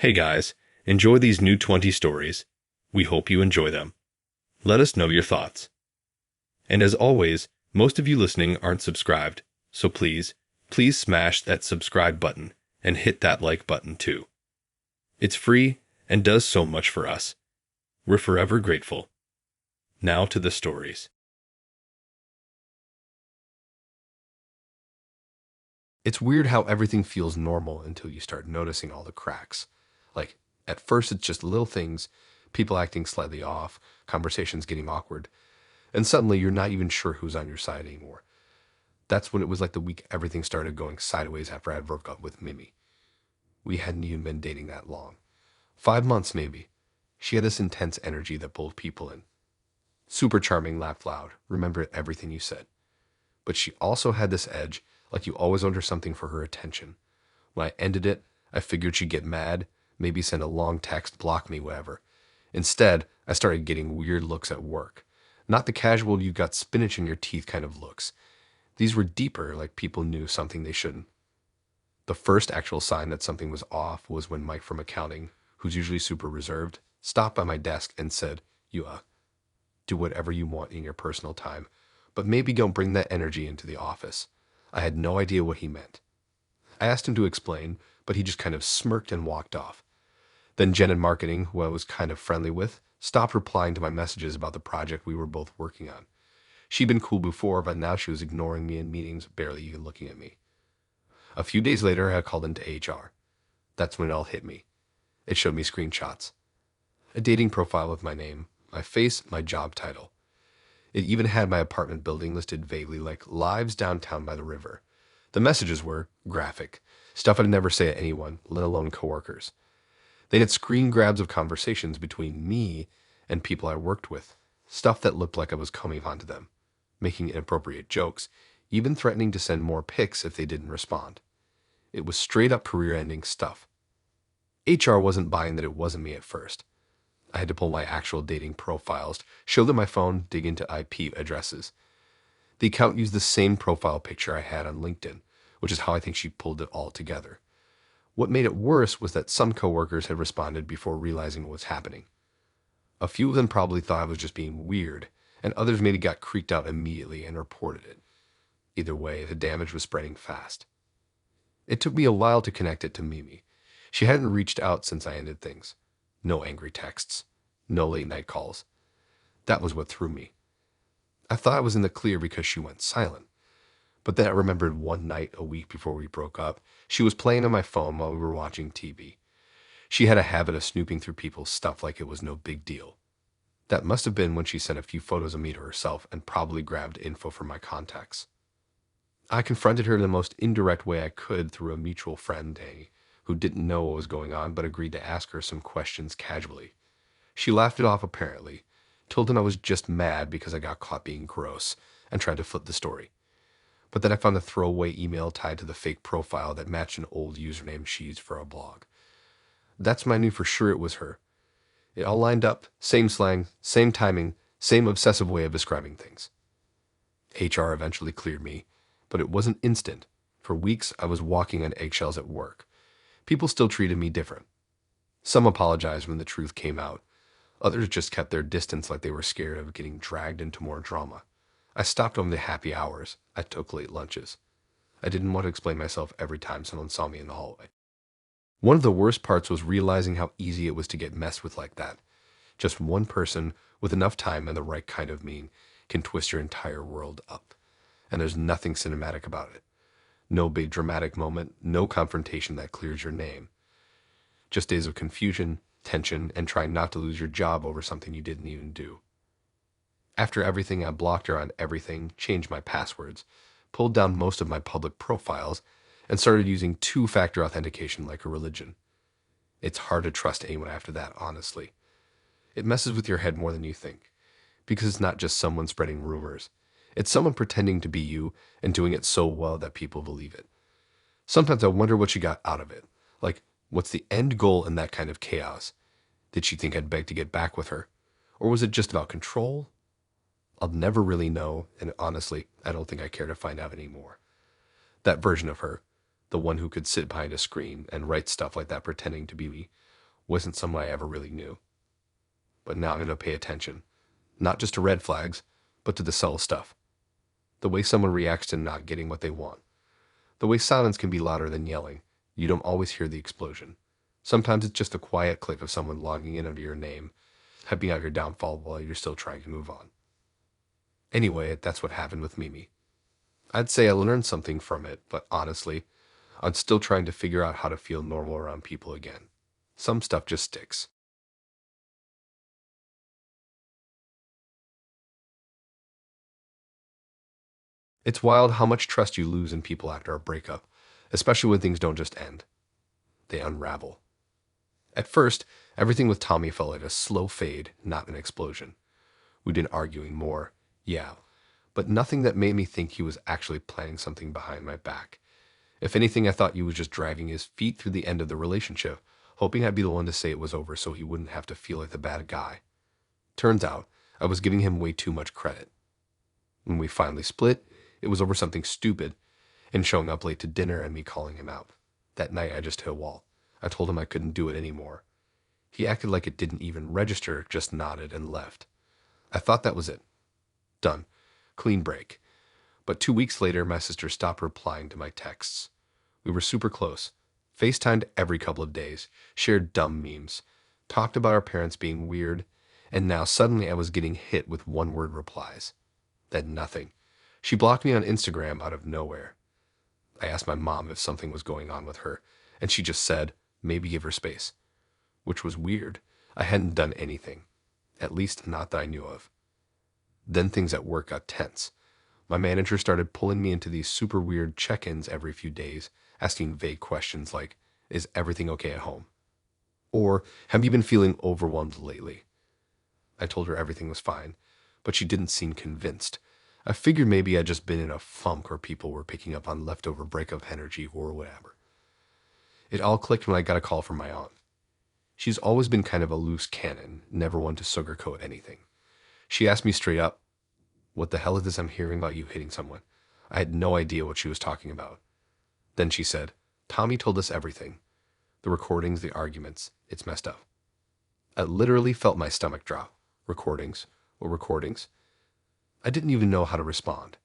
Hey guys, enjoy these new 20 stories. We hope you enjoy them. Let us know your thoughts. And as always, most of you listening aren't subscribed, so please smash that subscribe button and hit that like button too. It's free and does so much for us. We're forever grateful. Now to the stories. It's weird how everything feels normal until you start noticing all the cracks. Like, at first it's just little things, people acting slightly off, conversations getting awkward, and suddenly you're not even sure who's on your side anymore. That's when it was like the week everything started going sideways after I broke up with Mimi. We hadn't even been dating that long. 5 months, maybe. She had this intense energy that pulled people in. Super charming, laughed loud, remembered everything you said. But she also had this edge, like you always owed her something for her attention. When I ended it, I figured she'd get mad, maybe send a long text, block me, whatever. Instead, I started getting weird looks at work. Not the casual you got spinach in your teeth kind of looks. These were deeper, like people knew something they shouldn't. The first actual sign that something was off was when Mike from accounting, who's usually super reserved, stopped by my desk and said, "You, do whatever you want in your personal time, but maybe don't bring that energy into the office." I had no idea what he meant. I asked him to explain, but he just kind of smirked and walked off. Then Jen in marketing, who I was kind of friendly with, stopped replying to my messages about the project we were both working on. She'd been cool before, but now she was ignoring me in meetings, barely even looking at me. A few days later, I called into HR. That's when it all hit me. It showed me screenshots. A dating profile with my name, my face, my job title. It even had my apartment building listed vaguely like Lives Downtown by the River. The messages were graphic, stuff I'd never say to anyone, let alone coworkers. They had screen grabs of conversations between me and people I worked with, stuff that looked like I was coming onto them, making inappropriate jokes, even threatening to send more pics if they didn't respond. It was straight up career-ending stuff. HR wasn't buying that it wasn't me at first. I had to pull my actual dating profiles, show them my phone, dig into IP addresses. The account used the same profile picture I had on LinkedIn, which is how I think she pulled it all together. What made it worse was that some coworkers had responded before realizing what was happening. A few of them probably thought I was just being weird, and others maybe got creeped out immediately and reported it. Either way, the damage was spreading fast. It took me a while to connect it to Mimi. She hadn't reached out since I ended things. No angry texts. No late night calls. That was what threw me. I thought I was in the clear because she went silent. But then I remembered one night a week before we broke up, she was playing on my phone while we were watching TV. She had a habit of snooping through people's stuff like it was no big deal. That must have been when she sent a few photos of me to herself and probably grabbed info from my contacts. I confronted her in the most indirect way I could through a mutual friend, Danny, who didn't know what was going on but agreed to ask her some questions casually. She laughed it off apparently, told him I was just mad because I got caught being gross, and tried to flip the story. But then I found a throwaway email tied to the fake profile that matched an old username she used for a blog. That's when I knew for sure it was her. It all lined up, same slang, same timing, same obsessive way of describing things. HR eventually cleared me, but it wasn't instant. For weeks, I was walking on eggshells at work. People still treated me different. Some apologized when the truth came out. Others just kept their distance like they were scared of getting dragged into more drama. I stopped on the happy hours. I took late lunches. I didn't want to explain myself every time someone saw me in the hallway. One of the worst parts was realizing how easy it was to get messed with like that. Just one person with enough time and the right kind of mean can twist your entire world up. And there's nothing cinematic about it. No big dramatic moment, no confrontation that clears your name. Just days of confusion, tension, and trying not to lose your job over something you didn't even do. After everything, I blocked her on everything, changed my passwords, pulled down most of my public profiles, and started using two-factor authentication like a religion. It's hard to trust anyone after that, honestly. It messes with your head more than you think, because it's not just someone spreading rumors. It's someone pretending to be you and doing it so well that people believe it. Sometimes I wonder what she got out of it. Like, what's the end goal in that kind of chaos? Did she think I'd beg to get back with her? Or was it just about control? I'll never really know, and honestly, I don't think I care to find out anymore. That version of her, the one who could sit behind a screen and write stuff like that pretending to be me, wasn't someone I ever really knew. But now I'm going to pay attention, not just to red flags, but to the subtle stuff. The way someone reacts to not getting what they want. The way silence can be louder than yelling. You don't always hear the explosion. Sometimes it's just a quiet click of someone logging in under your name, hyping out your downfall while you're still trying to move on. Anyway, that's what happened with Mimi. I'd say I learned something from it, but honestly, I'm still trying to figure out how to feel normal around people again. Some stuff just sticks. It's wild how much trust you lose in people after a breakup, especially when things don't just end. They unravel. At first, everything with Tommy felt like a slow fade, not an explosion. We'd been arguing more, yeah, but nothing that made me think he was actually planning something behind my back. If anything, I thought he was just dragging his feet through the end of the relationship, hoping I'd be the one to say it was over so he wouldn't have to feel like the bad guy. Turns out, I was giving him way too much credit. When we finally split, it was over something stupid, and showing up late to dinner and me calling him out. That night, I just hit a wall. I told him I couldn't do it anymore. He acted like it didn't even register, just nodded and left. I thought that was it. Done. Clean break. But 2 weeks later, my sister stopped replying to my texts. We were super close. FaceTimed every couple of days, shared dumb memes, talked about our parents being weird, and now suddenly I was getting hit with one-word replies. Then nothing. She blocked me on Instagram out of nowhere. I asked my mom if something was going on with her, and she just said, maybe give her space. Which was weird. I hadn't done anything. At least not that I knew of. Then things at work got tense. My manager started pulling me into these super weird check-ins every few days, asking vague questions like, is everything okay at home? Or, have you been feeling overwhelmed lately? I told her everything was fine, but she didn't seem convinced. I figured maybe I'd just been in a funk or people were picking up on leftover breakup energy or whatever. It all clicked when I got a call from my aunt. She's always been kind of a loose cannon, never one to sugarcoat anything. She asked me straight up, what the hell is this I'm hearing about you hitting someone? I had no idea what she was talking about. Then she said, Tommy told us everything. The recordings, the arguments, it's messed up. I literally felt my stomach drop. Recordings? What recordings? I didn't even know how to respond.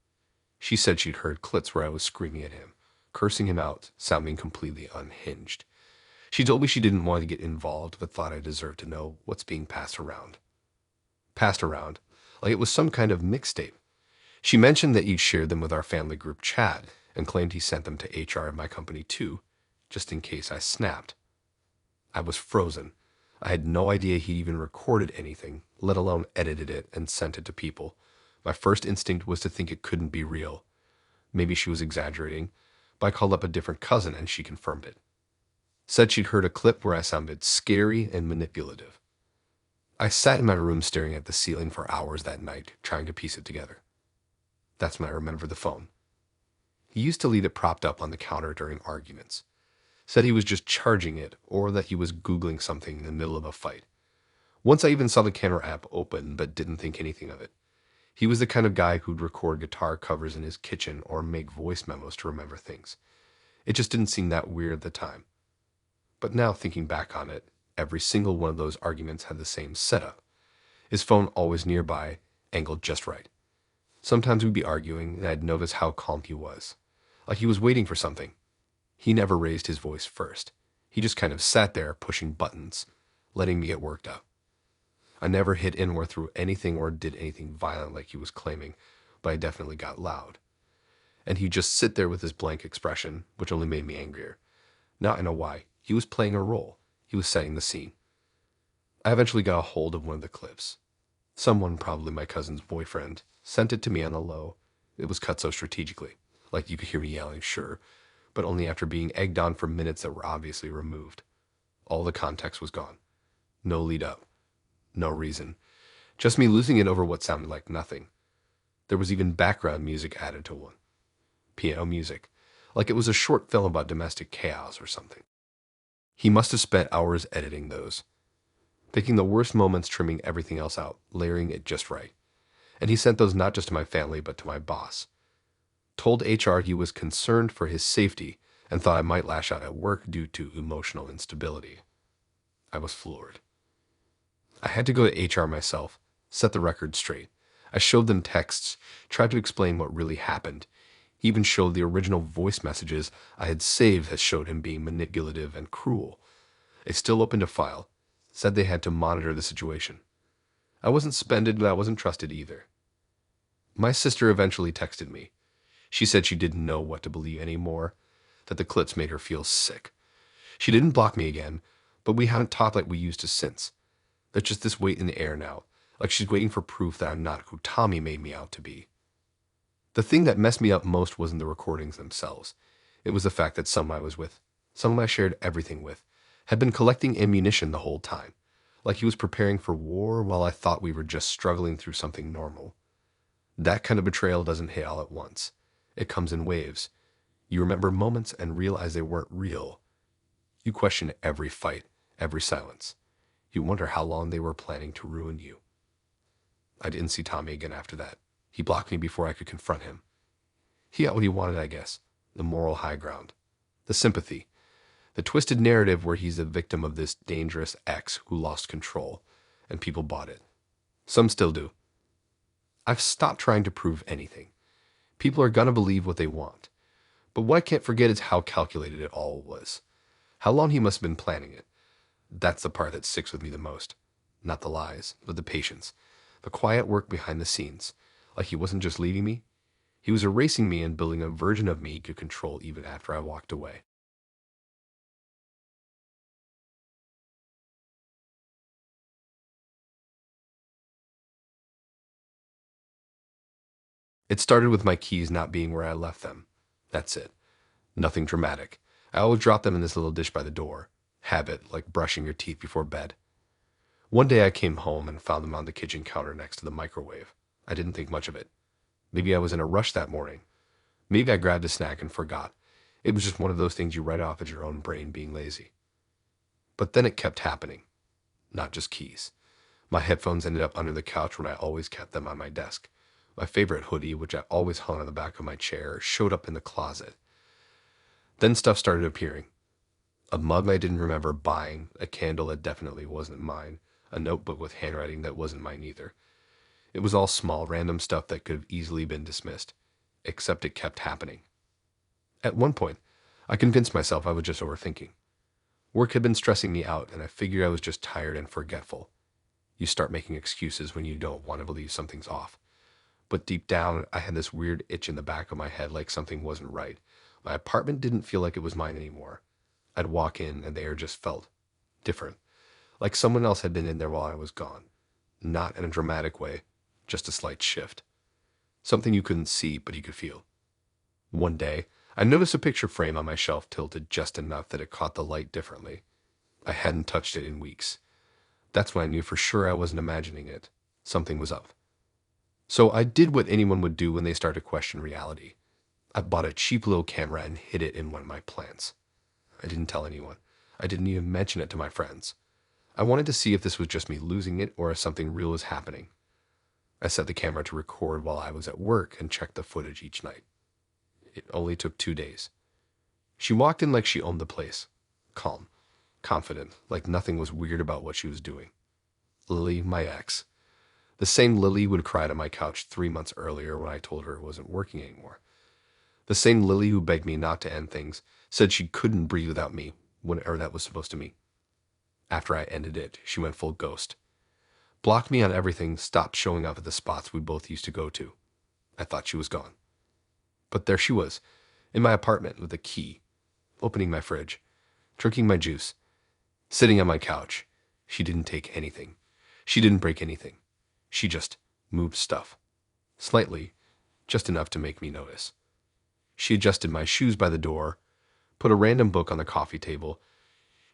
She said she'd heard clips where I was screaming at him, cursing him out, sounding completely unhinged. She told me she didn't want to get involved, but thought I deserved to know what's being passed around. Passed around, like it was some kind of mixtape. She mentioned that he'd shared them with our family group chat and claimed he sent them to HR of my company too, just in case I snapped. I was frozen. I had no idea he'd even recorded anything, let alone edited it and sent it to people. My first instinct was to think it couldn't be real. Maybe she was exaggerating, but I called up a different cousin and she confirmed it. Said she'd heard a clip where I sounded scary and manipulative. I sat in my room staring at the ceiling for hours that night, trying to piece it together. That's when I remembered the phone. He used to leave it propped up on the counter during arguments. Said he was just charging it, or that he was Googling something in the middle of a fight. Once I even saw the camera app open, but didn't think anything of it. He was the kind of guy who'd record guitar covers in his kitchen or make voice memos to remember things. It just didn't seem that weird at the time. But now, thinking back on it, every single one of those arguments had the same setup. His phone always nearby, angled just right. Sometimes we'd be arguing, and I'd notice how calm he was. Like he was waiting for something. He never raised his voice first. He just kind of sat there pushing buttons, letting me get worked up. I never hit in or threw anything or did anything violent like he was claiming, but I definitely got loud. And he'd just sit there with his blank expression, which only made me angrier. Now I know why. He was playing a role. He was setting the scene. I eventually got a hold of one of the clips. Someone, probably my cousin's boyfriend, sent it to me on the low. It was cut so strategically. Like you could hear me yelling, sure, but only after being egged on for minutes that were obviously removed. All the context was gone. No lead up. No reason. Just me losing it over what sounded like nothing. There was even background music added to one. Piano music. Like it was a short film about domestic chaos or something. He must have spent hours editing those. Picking the worst moments, trimming everything else out, layering it just right. And he sent those not just to my family, but to my boss. Told HR he was concerned for his safety and thought I might lash out at work due to emotional instability. I was floored. I had to go to HR myself, set the record straight. I showed them texts, tried to explain what really happened. He even showed the original voice messages I had saved that showed him being manipulative and cruel. They still opened a file, said they had to monitor the situation. I wasn't suspended, but I wasn't trusted either. My sister eventually texted me. She said she didn't know what to believe anymore, that the clips made her feel sick. She didn't block me again, but we haven't talked like we used to since. There's just this weight in the air now, like she's waiting for proof that I'm not who Tommy made me out to be. The thing that messed me up most wasn't the recordings themselves. It was the fact that someone I was with, someone I shared everything with, had been collecting ammunition the whole time, like he was preparing for war while I thought we were just struggling through something normal. That kind of betrayal doesn't hit all at once. It comes in waves. You remember moments and realize they weren't real. You question every fight, every silence. You wonder how long they were planning to ruin you. I didn't see Tommy again after that. He blocked me before I could confront him. He got what he wanted, I guess. The moral high ground. The sympathy. The twisted narrative where he's the victim of this dangerous ex who lost control, and people bought it. Some still do. I've stopped trying to prove anything. People are gonna believe what they want. But what I can't forget is how calculated it all was. How long he must have been planning it. That's the part that sticks with me the most. Not the lies, but the patience. The quiet work behind the scenes. Like he wasn't just leaving me. He was erasing me and building a version of me he could control even after I walked away. It started with my keys not being where I left them. That's it. Nothing dramatic. I always drop them in this little dish by the door. Habit, like brushing your teeth before bed. One day I came home and found them on the kitchen counter next to the microwave. I didn't think much of it. Maybe I was in a rush that morning. Maybe I grabbed a snack and forgot. It was just one of those things you write off as your own brain being lazy. But then it kept happening. Not just keys. My headphones ended up under the couch when I always kept them on my desk. My favorite hoodie, which I always hung on the back of my chair, showed up in the closet. Then stuff started appearing. A mug I didn't remember buying, a candle that definitely wasn't mine, a notebook with handwriting that wasn't mine either. It was all small, random stuff that could have easily been dismissed, except it kept happening. At one point, I convinced myself I was just overthinking. Work had been stressing me out, and I figured I was just tired and forgetful. You start making excuses when you don't want to believe something's off. But deep down, I had this weird itch in the back of my head like something wasn't right. My apartment didn't feel like it was mine anymore. I'd walk in and the air just felt different. Like someone else had been in there while I was gone. Not in a dramatic way, just a slight shift. Something you couldn't see, but you could feel. One day, I noticed a picture frame on my shelf tilted just enough that it caught the light differently. I hadn't touched it in weeks. That's when I knew for sure I wasn't imagining it. Something was up. So I did what anyone would do when they start to question reality. I bought a cheap little camera and hid it in one of my plants. I didn't tell anyone. I didn't even mention it to my friends. I wanted to see if this was just me losing it or if something real was happening. I set the camera to record while I was at work and checked the footage each night. It only took 2 days. She walked in like she owned the place. Calm, confident, like nothing was weird about what she was doing. Lily, my ex. The same Lily who had cried on my couch 3 months earlier when I told her it wasn't working anymore. The same Lily who begged me not to end things, said she couldn't breathe without me, whenever that was supposed to mean. After I ended it, she went full ghost. Blocked me on everything, stopped showing up at the spots we both used to go to. I thought she was gone. But there she was, in my apartment with a key, opening my fridge, drinking my juice, sitting on my couch. She didn't take anything. She didn't break anything. She just moved stuff. Slightly, just enough to make me notice. She adjusted my shoes by the door, put a random book on the coffee table,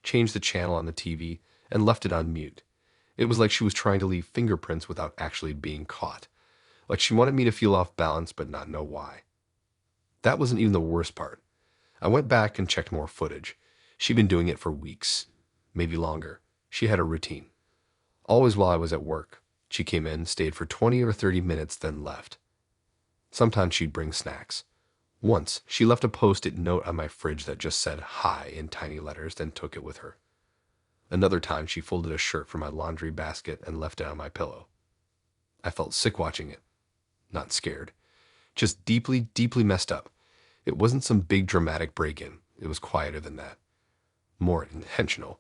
changed the channel on the TV, and left it on mute. It was like she was trying to leave fingerprints without actually being caught. Like she wanted me to feel off balance but not know why. That wasn't even the worst part. I went back and checked more footage. She'd been doing it for weeks, maybe longer. She had a routine. Always while I was at work. She came in, stayed for 20 or 30 minutes, then left. Sometimes she'd bring snacks. Once, she left a post-it note on my fridge that just said "Hi" in tiny letters, then took it with her. Another time, she folded a shirt from my laundry basket and left it on my pillow. I felt sick watching it. Not scared. Just deeply, deeply messed up. It wasn't some big dramatic break-in. It was quieter than that. More intentional.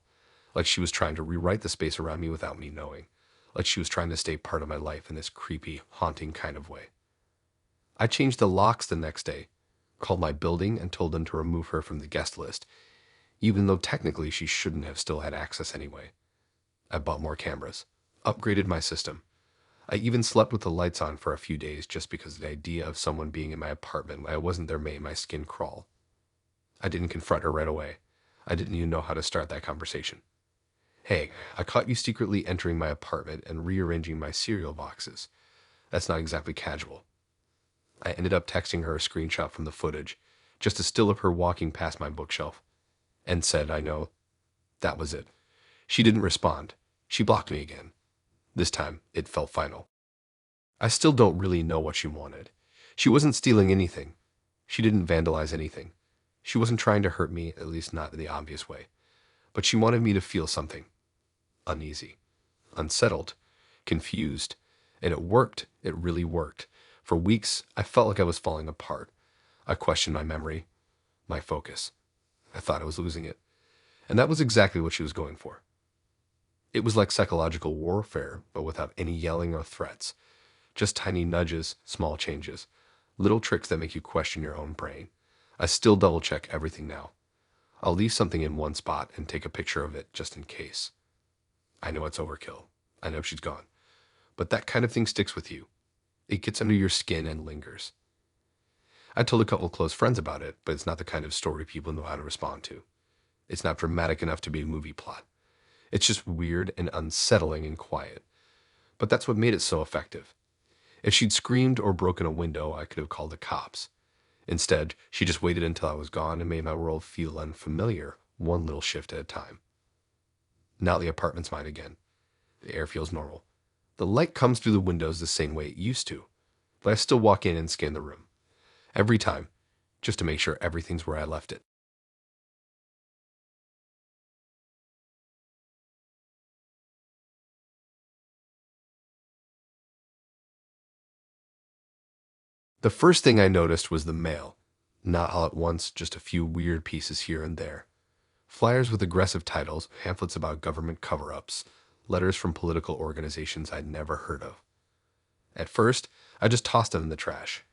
Like she was trying to rewrite the space around me without me knowing. Like she was trying to stay part of my life in this creepy, haunting kind of way. I changed the locks the next day, called my building and told them to remove her from the guest list, even though technically she shouldn't have still had access anyway. I bought more cameras, upgraded my system. I even slept with the lights on for a few days just because the idea of someone being in my apartment when I wasn't there made my skin crawl. I didn't confront her right away. I didn't even know how to start that conversation. Hey, I caught you secretly entering my apartment and rearranging my cereal boxes. That's not exactly casual. I ended up texting her a screenshot from the footage, just a still of her walking past my bookshelf, and said, I know. That was it. She didn't respond. She blocked me again. This time, it felt final. I still don't really know what she wanted. She wasn't stealing anything. She didn't vandalize anything. She wasn't trying to hurt me, at least not in the obvious way. But she wanted me to feel something. Uneasy, unsettled, confused. And it worked. It really worked. For weeks, I felt like I was falling apart. I questioned my memory, my focus. I thought I was losing it. And that was exactly what she was going for. It was like psychological warfare, but without any yelling or threats. Just tiny nudges, small changes, little tricks that make you question your own brain. I still double check everything now. I'll leave something in one spot and take a picture of it just in case. I know it's overkill. I know she's gone. But that kind of thing sticks with you. It gets under your skin and lingers. I told a couple of close friends about it, but it's not the kind of story people know how to respond to. It's not dramatic enough to be a movie plot. It's just weird and unsettling and quiet. But that's what made it so effective. If she'd screamed or broken a window, I could have called the cops. Instead, she just waited until I was gone and made my world feel unfamiliar, one little shift at a time. Now the apartment's mine again. The air feels normal. The light comes through the windows the same way it used to, but I still walk in and scan the room. Every time, just to make sure everything's where I left it. The first thing I noticed was the mail. Not all at once, just a few weird pieces here and there. Flyers with aggressive titles, pamphlets about government cover-ups, letters from political organizations I'd never heard of. At first, I just tossed them in the trash.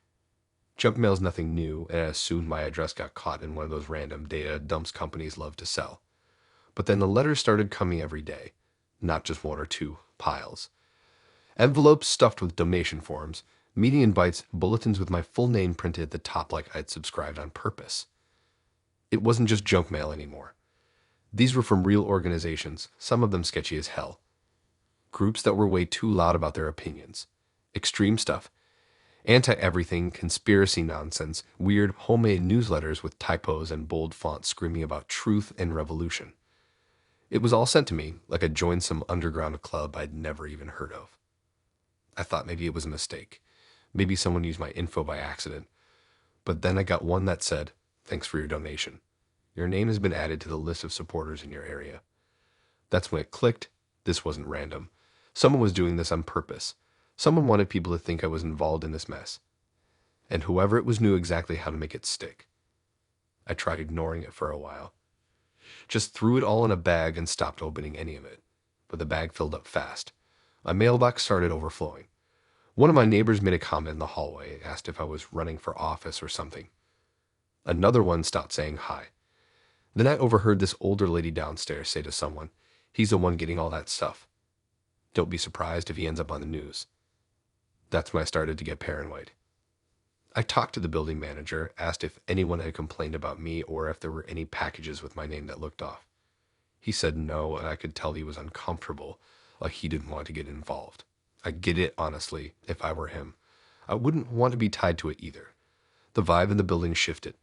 Junk mail's nothing new, and I assumed my address got caught in one of those random data dumps companies love to sell. But then the letters started coming every day, not just one or two piles. Envelopes stuffed with donation forms, meeting invites, bulletins with my full name printed at the top like I'd subscribed on purpose. It wasn't just junk mail anymore. These were from real organizations, some of them sketchy as hell. Groups that were way too loud about their opinions. Extreme stuff. Anti-everything, conspiracy nonsense, weird homemade newsletters with typos and bold fonts screaming about truth and revolution. It was all sent to me like I joined some underground club I'd never even heard of. I thought maybe it was a mistake. Maybe someone used my info by accident. But then I got one that said, "Thanks for your donation. Your name has been added to the list of supporters in your area." That's when it clicked. This wasn't random. Someone was doing this on purpose. Someone wanted people to think I was involved in this mess. And whoever it was knew exactly how to make it stick. I tried ignoring it for a while. Just threw it all in a bag and stopped opening any of it. But the bag filled up fast. My mailbox started overflowing. One of my neighbors made a comment in the hallway, asked if I was running for office or something. Another one stopped saying hi. Then I overheard this older lady downstairs say to someone, "He's the one getting all that stuff. Don't be surprised if he ends up on the news." That's when I started to get paranoid. I talked to the building manager, asked if anyone had complained about me or if there were any packages with my name that looked off. He said no, and I could tell he was uncomfortable, like he didn't want to get involved. I get it, honestly, if I were him. I wouldn't want to be tied to it either. The vibe in the building shifted.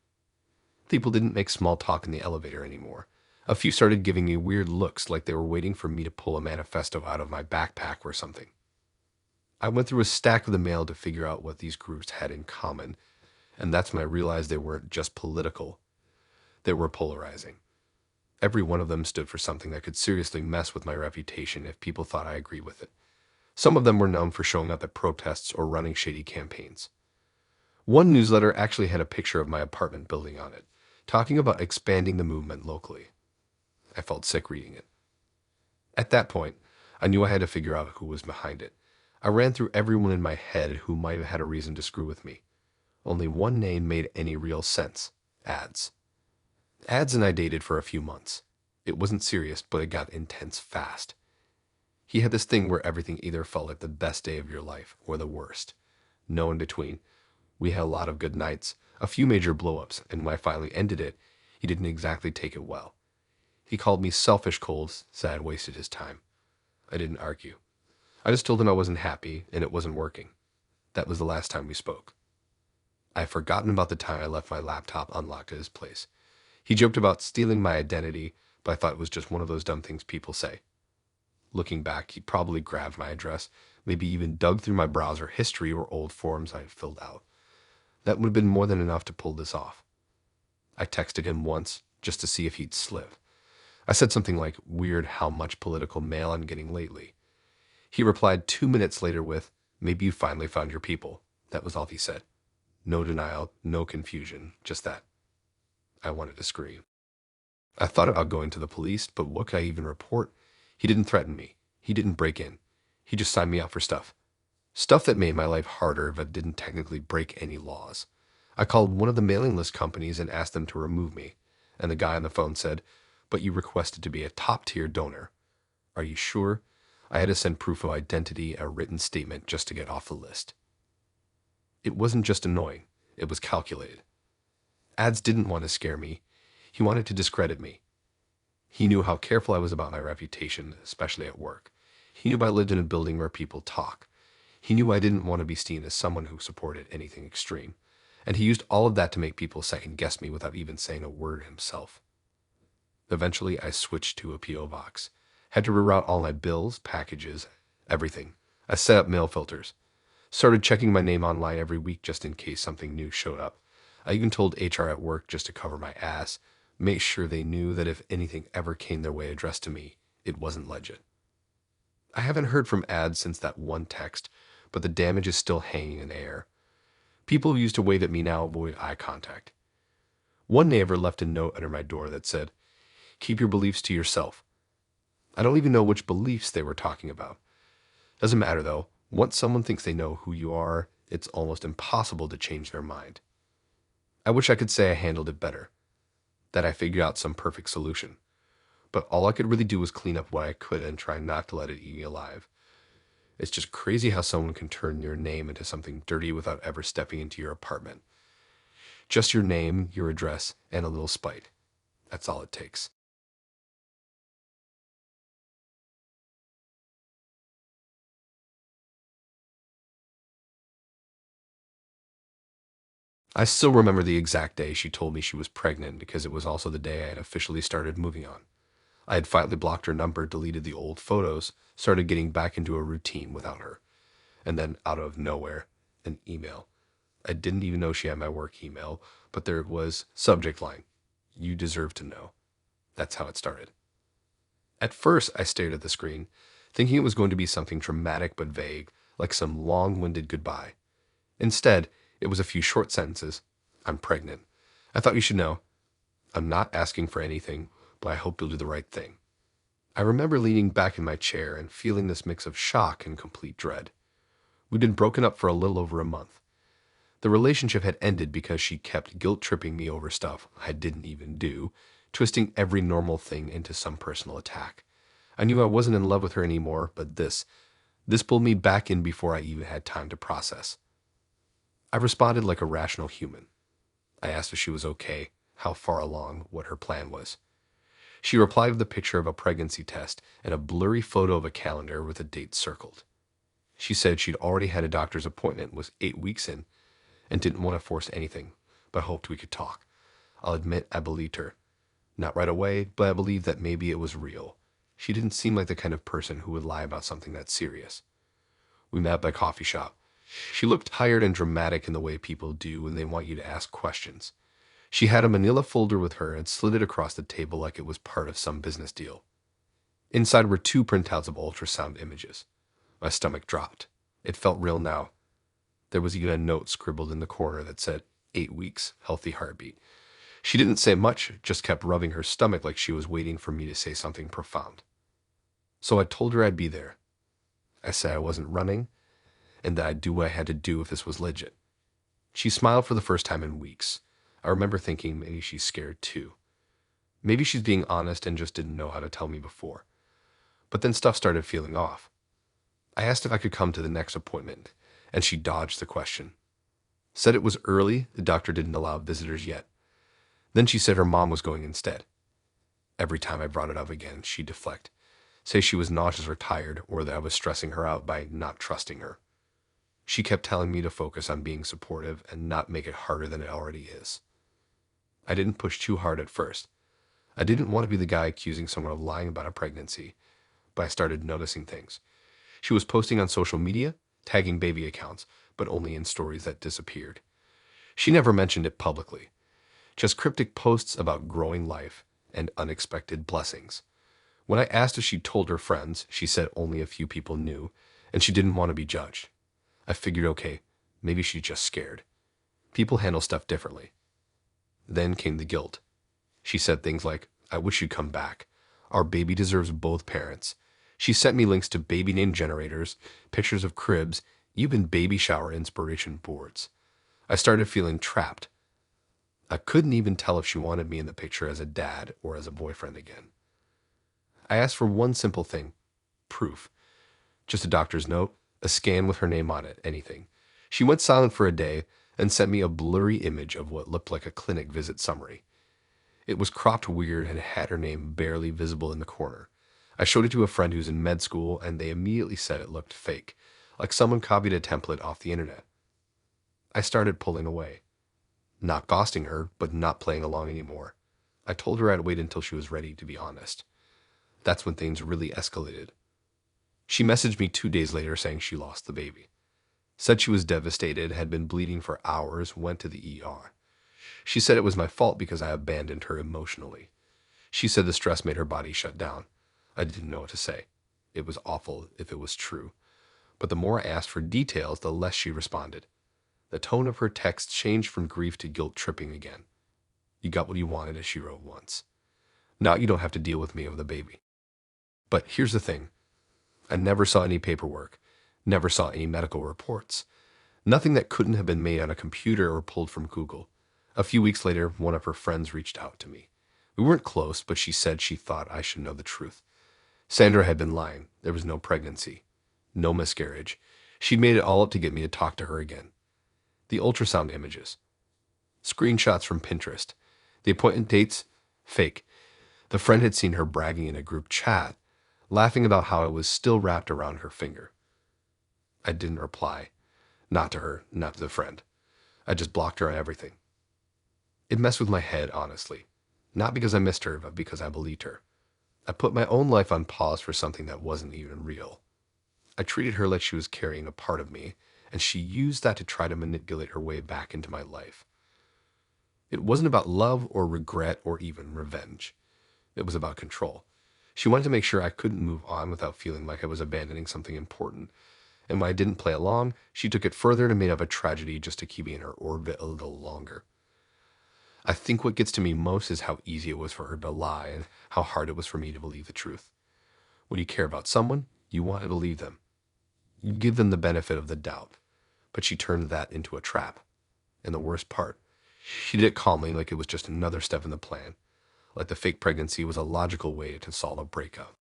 People didn't make small talk in the elevator anymore. A few started giving me weird looks like they were waiting for me to pull a manifesto out of my backpack or something. I went through a stack of the mail to figure out what these groups had in common, and that's when I realized they weren't just political. They were polarizing. Every one of them stood for something that could seriously mess with my reputation if people thought I agreed with it. Some of them were known for showing up at protests or running shady campaigns. One newsletter actually had a picture of my apartment building on it, talking about expanding the movement locally. I felt sick reading it. At that point, I knew I had to figure out who was behind it. I ran through everyone in my head who might have had a reason to screw with me. Only one name made any real sense: Ads. Ads and I dated for a few months. It wasn't serious, but it got intense fast. He had this thing where everything either felt like the best day of your life or the worst. No in between. We had a lot of good nights, a few major blow-ups, and when I finally ended it, he didn't exactly take it well. He called me selfish cold, said I'd wasted his time. I didn't argue. I just told him I wasn't happy and it wasn't working. That was the last time we spoke. I had forgotten about the time I left my laptop unlocked at his place. He joked about stealing my identity, but I thought it was just one of those dumb things people say. Looking back, he probably grabbed my address, maybe even dug through my browser history or old forms I had filled out. That would have been more than enough to pull this off. I texted him once, just to see if he'd slip. I said something like, "Weird how much political mail I'm getting lately." He replied 2 minutes later with, "Maybe you finally found your people." That was all he said. No denial, no confusion, just that. I wanted to scream. I thought about going to the police, but what could I even report? He didn't threaten me. He didn't break in. He just signed me up for stuff. Stuff that made my life harder but didn't technically break any laws. I called one of the mailing list companies and asked them to remove me, and the guy on the phone said, "But you requested to be a top-tier donor." Are you sure? I had to send proof of identity, a written statement, just to get off the list. It wasn't just annoying. It was calculated. Ads didn't want to scare me. He wanted to discredit me. He knew how careful I was about my reputation, especially at work. He knew I lived in a building where people talk. He knew I didn't want to be seen as someone who supported anything extreme. And he used all of that to make people second-guess me without even saying a word himself. Eventually, I switched to a P.O. box. Had to reroute all my bills, packages, everything. I set up mail filters. Started checking my name online every week just in case something new showed up. I even told HR at work just to cover my ass, make sure they knew that if anything ever came their way addressed to me, it wasn't legit. I haven't heard from Ads since that one text, but the damage is still hanging in the air. People who used to wave at me now avoid eye contact. One neighbor left a note under my door that said, "Keep your beliefs to yourself." I don't even know which beliefs they were talking about. Doesn't matter though. Once someone thinks they know who you are, it's almost impossible to change their mind. I wish I could say I handled it better, that I figured out some perfect solution. But all I could really do was clean up what I could and try not to let it eat me alive. It's just crazy how someone can turn your name into something dirty without ever stepping into your apartment. Just your name, your address, and a little spite. That's all it takes. I still remember the exact day she told me she was pregnant because it was also the day I had officially started moving on. I had finally blocked her number, deleted the old photos, started getting back into a routine without her. And then, out of nowhere, an email. I didn't even know she had my work email, but there was subject line, "You deserve to know." That's how it started. At first, I stared at the screen, thinking it was going to be something dramatic but vague, like some long-winded goodbye. Instead, it was a few short sentences. "I'm pregnant. I thought you should know. I'm not asking for anything, but I hope you'll do the right thing." I remember leaning back in my chair and feeling this mix of shock and complete dread. We'd been broken up for a little over a month. The relationship had ended because she kept guilt-tripping me over stuff I didn't even do, twisting every normal thing into some personal attack. I knew I wasn't in love with her anymore, but this pulled me back in before I even had time to process. I responded like a rational human. I asked if she was okay, how far along, what her plan was. She replied with a picture of a pregnancy test and a blurry photo of a calendar with a date circled. She said she'd already had a doctor's appointment, was 8 weeks in, and didn't want to force anything, but hoped we could talk. I'll admit I believed her. Not right away, but I believed that maybe it was real. She didn't seem like the kind of person who would lie about something that serious. We met by a coffee shop. She looked tired and dramatic in the way people do when they want you to ask questions. She had a manila folder with her and slid it across the table like it was part of some business deal. Inside were 2 printouts of ultrasound images. My stomach dropped. It felt real now. There was even a note scribbled in the corner that said, 8 weeks, healthy heartbeat. She didn't say much, just kept rubbing her stomach like she was waiting for me to say something profound. So I told her I'd be there. I said I wasn't running, and that I'd do what I had to do if this was legit. She smiled for the first time in weeks. I remember thinking maybe she's scared too. Maybe she's being honest and just didn't know how to tell me before. But then stuff started feeling off. I asked if I could come to the next appointment, and she dodged the question. Said it was early, the doctor didn't allow visitors yet. Then she said her mom was going instead. Every time I brought it up again, she'd deflect, say she was nauseous or tired, or that I was stressing her out by not trusting her. She kept telling me to focus on being supportive and not make it harder than it already is. I didn't push too hard at first. I didn't want to be the guy accusing someone of lying about a pregnancy, but I started noticing things. She was posting on social media, tagging baby accounts, but only in stories that disappeared. She never mentioned it publicly, just cryptic posts about growing life and unexpected blessings. When I asked if she told her friends, she said only a few people knew, and she didn't want to be judged. I figured, okay, maybe she's just scared. People handle stuff differently. Then came the guilt. She said things like, I wish you'd come back. Our baby deserves both parents. She sent me links to baby name generators, pictures of cribs, even baby shower inspiration boards. I started feeling trapped. I couldn't even tell if she wanted me in the picture as a dad or as a boyfriend again. I asked for one simple thing, proof. Just a doctor's note, a scan with her name on it, anything. She went silent for a day and sent me a blurry image of what looked like a clinic visit summary. It was cropped weird and had her name barely visible in the corner. I showed it to a friend who's in med school, and they immediately said it looked fake, like someone copied a template off the internet. I started pulling away. Not ghosting her, but not playing along anymore. I told her I'd wait until she was ready to be honest. That's when things really escalated. She messaged me 2 days later saying she lost the baby. Said she was devastated, had been bleeding for hours, went to the ER. She said it was my fault because I abandoned her emotionally. She said the stress made her body shut down. I didn't know what to say. It was awful if it was true. But the more I asked for details, the less she responded. The tone of her text changed from grief to guilt tripping again. You got what you wanted, as she wrote once. Now you don't have to deal with me over the baby. But here's the thing. I never saw any paperwork, never saw any medical reports. Nothing that couldn't have been made on a computer or pulled from Google. A few weeks later, one of her friends reached out to me. We weren't close, but she said she thought I should know the truth. Sandra had been lying. There was no pregnancy, no miscarriage. She'd made it all up to get me to talk to her again. The ultrasound images, screenshots from Pinterest, the appointment dates, fake. The friend had seen her bragging in a group chat, laughing about how it was still wrapped around her finger. I didn't reply. Not to her, not to the friend. I just blocked her on everything. It messed with my head, honestly. Not because I missed her, but because I believed her. I put my own life on pause for something that wasn't even real. I treated her like she was carrying a part of me, and she used that to try to manipulate her way back into my life. It wasn't about love or regret or even revenge. It was about control. She wanted to make sure I couldn't move on without feeling like I was abandoning something important. And when I didn't play along, she took it further and made up a tragedy just to keep me in her orbit a little longer. I think what gets to me most is how easy it was for her to lie and how hard it was for me to believe the truth. When you care about someone, you want to believe them. You give them the benefit of the doubt. But she turned that into a trap. And the worst part, she did it calmly like it was just another step in the plan. Like the fake pregnancy was a logical way to solve a breakup.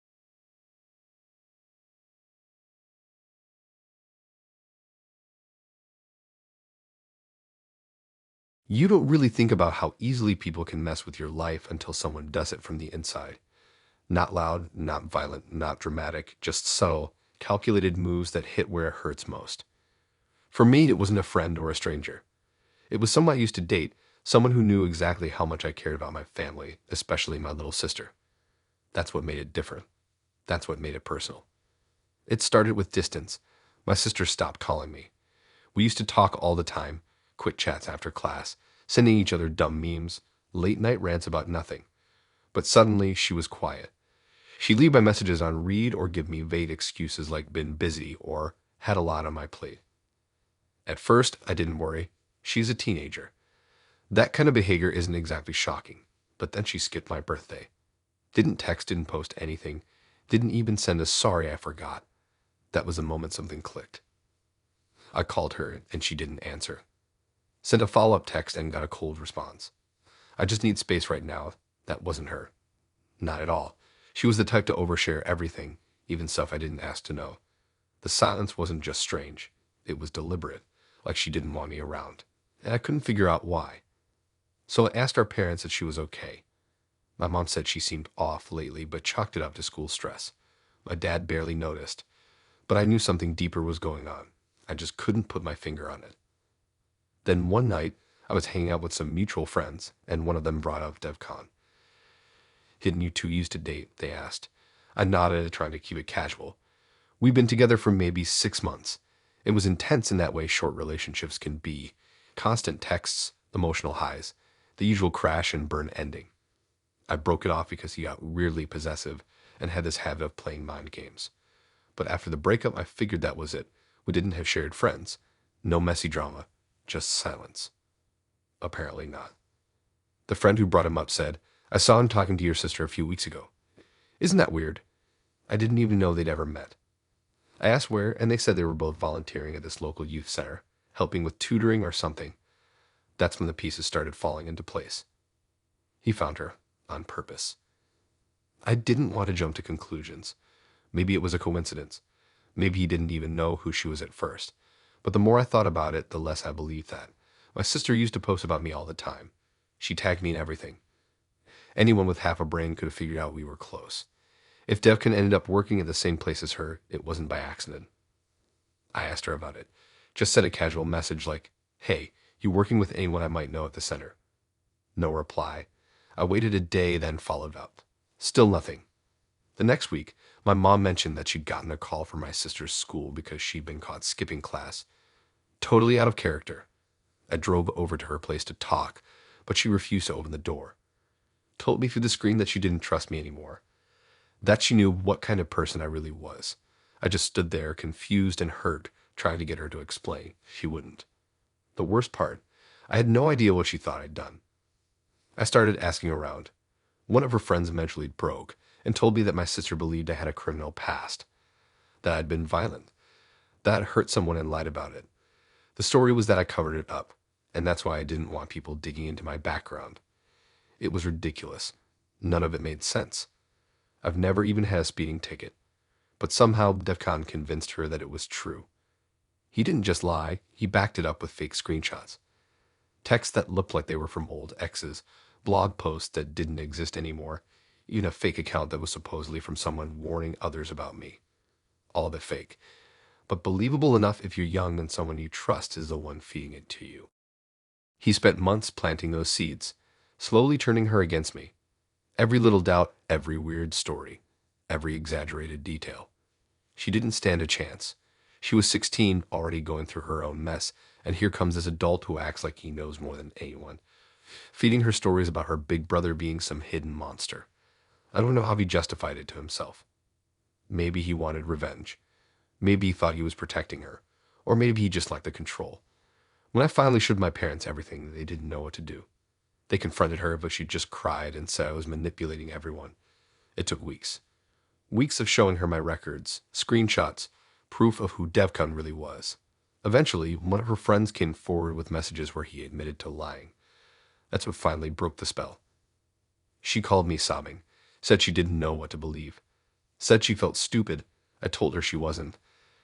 You don't really think about how easily people can mess with your life until someone does it from the inside. Not loud, not violent, not dramatic, just subtle, calculated moves that hit where it hurts most. For me, it wasn't a friend or a stranger. It was someone I used to date, someone who knew exactly how much I cared about my family, especially my little sister. That's what made it different. That's what made it personal. It started with distance. My sister stopped calling me. We used to talk all the time, quick chats after class, sending each other dumb memes, late-night rants about nothing. But suddenly, she was quiet. She'd leave my messages on read or give me vague excuses like been busy or had a lot on my plate. At first, I didn't worry. She's a teenager. That kind of behavior isn't exactly shocking. But then she skipped my birthday. Didn't text, didn't post anything. Didn't even send a sorry I forgot. That was the moment something clicked. I called her and she didn't answer. Sent a follow-up text and got a cold response. I just need space right now. That wasn't her. Not at all. She was the type to overshare everything, even stuff I didn't ask to know. The silence wasn't just strange. It was deliberate, like she didn't want me around. And I couldn't figure out why. So I asked our parents if she was okay. My mom said she seemed off lately, but chalked it up to school stress. My dad barely noticed, but I knew something deeper was going on. I just couldn't put my finger on it. Then one night, I was hanging out with some mutual friends, and one of them brought up DevCon. Didn't you two used to date? They asked. I nodded, trying to keep it casual. We'd been together for maybe 6 months. It was intense in that way short relationships can be. Constant texts, emotional highs, the usual crash and burn ending. I broke it off because he got weirdly possessive and had this habit of playing mind games. But after the breakup, I figured that was it. We didn't have shared friends. No messy drama. Just silence. Apparently not. The friend who brought him up said, I saw him talking to your sister a few weeks ago. Isn't that weird? I didn't even know they'd ever met. I asked where, and they said they were both volunteering at this local youth center, helping with tutoring or something. That's when the pieces started falling into place. He found her, on purpose. I didn't want to jump to conclusions. Maybe it was a coincidence. Maybe he didn't even know who she was at first. But the more I thought about it, the less I believed that. My sister used to post about me all the time. She tagged me in everything. Anyone with half a brain could have figured out we were close. If Devkin ended up working at the same place as her, it wasn't by accident. I asked her about it. Just sent a casual message like, hey, you working with anyone I might know at the center? No reply. I waited a day, then followed up. Still nothing. The next week, my mom mentioned that she'd gotten a call from my sister's school because she'd been caught skipping class. Totally out of character. I drove over to her place to talk, but she refused to open the door. Told me through the screen that she didn't trust me anymore. That she knew what kind of person I really was. I just stood there, confused and hurt, trying to get her to explain. She wouldn't. The worst part, I had no idea what she thought I'd done. I started asking around. One of her friends eventually broke and told me that my sister believed I had a criminal past, that I'd been violent, that I'd hurt someone and lied about it. The story was that I covered it up, and that's why I didn't want people digging into my background. It was ridiculous. None of it made sense. I've never even had a speeding ticket, but somehow DEFCON convinced her that it was true. He didn't just lie, he backed it up with fake screenshots. Texts that looked like they were from old exes, blog posts that didn't exist anymore, even a fake account that was supposedly from someone warning others about me. All of it fake, but believable enough if you're young and someone you trust is the one feeding it to you. He spent months planting those seeds, slowly turning her against me. Every little doubt, every weird story, every exaggerated detail. She didn't stand a chance. She was 16, already going through her own mess, and here comes this adult who acts like he knows more than anyone, feeding her stories about her big brother being some hidden monster. I don't know how he justified it to himself. Maybe he wanted revenge. Maybe he thought he was protecting her. Or maybe he just liked the control. When I finally showed my parents everything, they didn't know what to do. They confronted her, but she just cried and said I was manipulating everyone. It took weeks. Weeks of showing her my records, screenshots, proof of who Devcon really was. Eventually, one of her friends came forward with messages where he admitted to lying. That's what finally broke the spell. She called me sobbing, said she didn't know what to believe, said she felt stupid. I told her she wasn't,